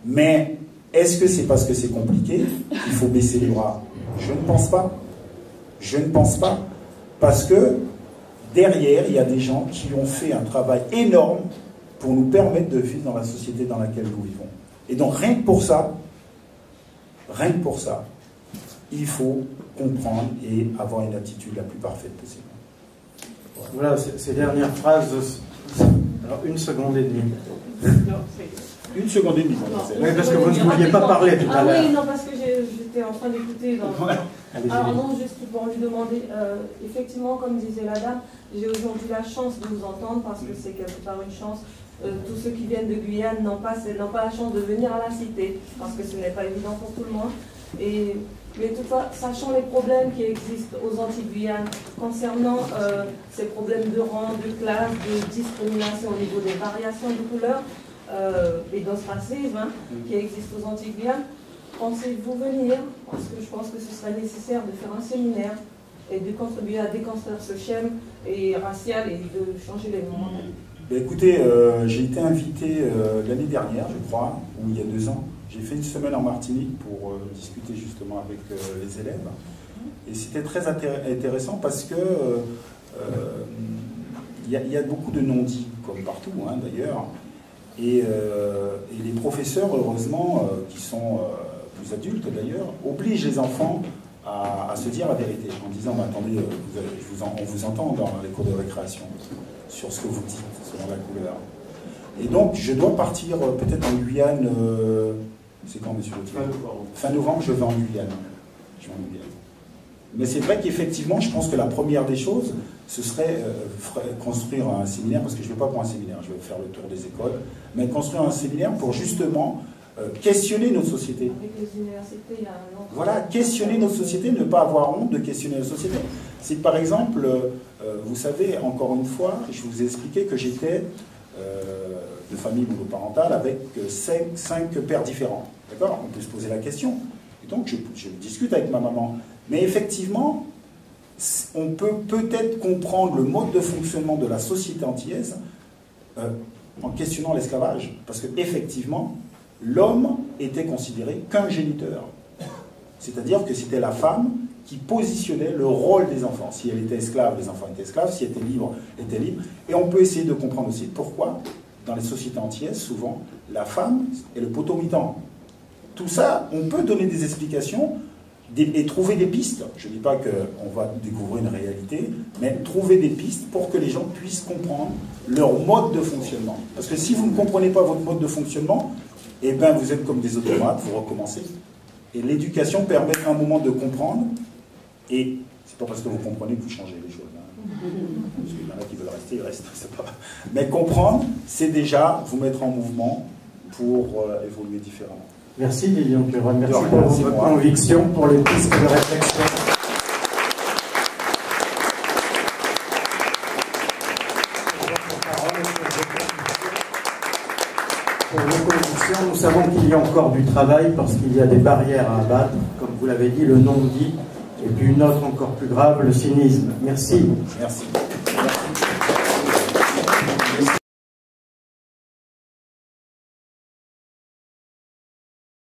Mais est-ce que c'est parce que c'est compliqué qu'il faut baisser les bras? Je ne pense pas. Je ne pense pas. Parce que derrière, il y a des gens qui ont fait un travail énorme pour nous permettre de vivre dans la société dans laquelle nous vivons. Et donc, rien que pour ça, il faut comprendre et avoir une attitude la plus parfaite possible. Voilà, ces dernières phrases. Alors, 1 seconde et demie. Une seconde et demie. Oui, parce que vous ne vouliez pas parler tout à l'heure. Ah oui, non, parce que j'étais en train d'écouter. Alors non, juste pour lui demander, effectivement, comme disait la dame, j'ai aujourd'hui la chance de vous entendre, parce que c'est quelque part une chance. Tous ceux qui viennent de Guyane n'ont pas la chance de venir à la cité, parce que ce n'est pas évident pour tout le monde. Mais toutefois, sachant les problèmes qui existent aux Antilles-Guyane concernant ces problèmes de rang, de classe, de discrimination au niveau des variations de couleurs et d'ostracisme qui existent aux Antilles-Guyane, pensez-vous venir? Parce que je pense que ce serait nécessaire de faire un séminaire et de contribuer à déconstruire ce schéma racial et de changer les moments. Écoutez, j'ai été invité l'année dernière, je crois, ou il y a 2 ans. J'ai fait une semaine en Martinique pour discuter justement avec les élèves. Et c'était très intéressant parce que il y a beaucoup de non-dits, comme partout hein, d'ailleurs, et les professeurs, heureusement, qui sont plus adultes d'ailleurs, obligent les enfants à se dire la vérité, en disant bah, attendez, on vous entend dans les cours de récréation sur ce que vous dites, selon la couleur. Et donc, je dois partir peut-être en Guyane, c'est quand, monsieur Gauthier ? Fin novembre, je vais en Guyane. Mais c'est vrai qu'effectivement, je pense que la première des choses, ce serait construire un séminaire, parce que je ne vais pas pour un séminaire, je vais faire le tour des écoles, mais construire un séminaire pour justement questionner notre société. Avec les universités, il y a un an. Voilà, questionner notre société, ne pas avoir honte de questionner notre société. Si par exemple, vous savez, encore une fois, je vous ai expliqué que j'étais de famille monoparentale avec 5 pères différents. D'accord ? On peut se poser la question. Et donc, je discute avec ma maman. Mais effectivement, on peut peut-être comprendre le mode de fonctionnement de la société antillaise en questionnant l'esclavage. Parce qu'effectivement, l'homme était considéré qu'un géniteur. C'est-à-dire que c'était la femme qui positionnait le rôle des enfants. Si elle était esclave, les enfants étaient esclaves. Si elle était libre, étaient libres. Et on peut essayer de comprendre aussi pourquoi, dans les sociétés antillaises, souvent, la femme est le potomitan. Tout ça, on peut donner des explications et trouver des pistes. Je ne dis pas qu'on va découvrir une réalité, mais trouver des pistes pour que les gens puissent comprendre leur mode de fonctionnement. Parce que si vous ne comprenez pas votre mode de fonctionnement, eh bien vous êtes comme des automates, vous recommencez. Et l'éducation permet à un moment de comprendre, et c'est pas parce que vous comprenez que vous changez les choses. Hein. Parce qu'il y en a qui veulent rester, ils restent. Pas... Mais comprendre, c'est déjà vous mettre en mouvement pour évoluer différemment. Merci Lilian Curon, merci pour votre conviction, pour les pistes de réflexion. Pour vos convictions, nous savons qu'il y a encore du travail parce qu'il y a des barrières à abattre, comme vous l'avez dit, le non-dit, et puis une autre encore plus grave, le cynisme. Merci. Merci.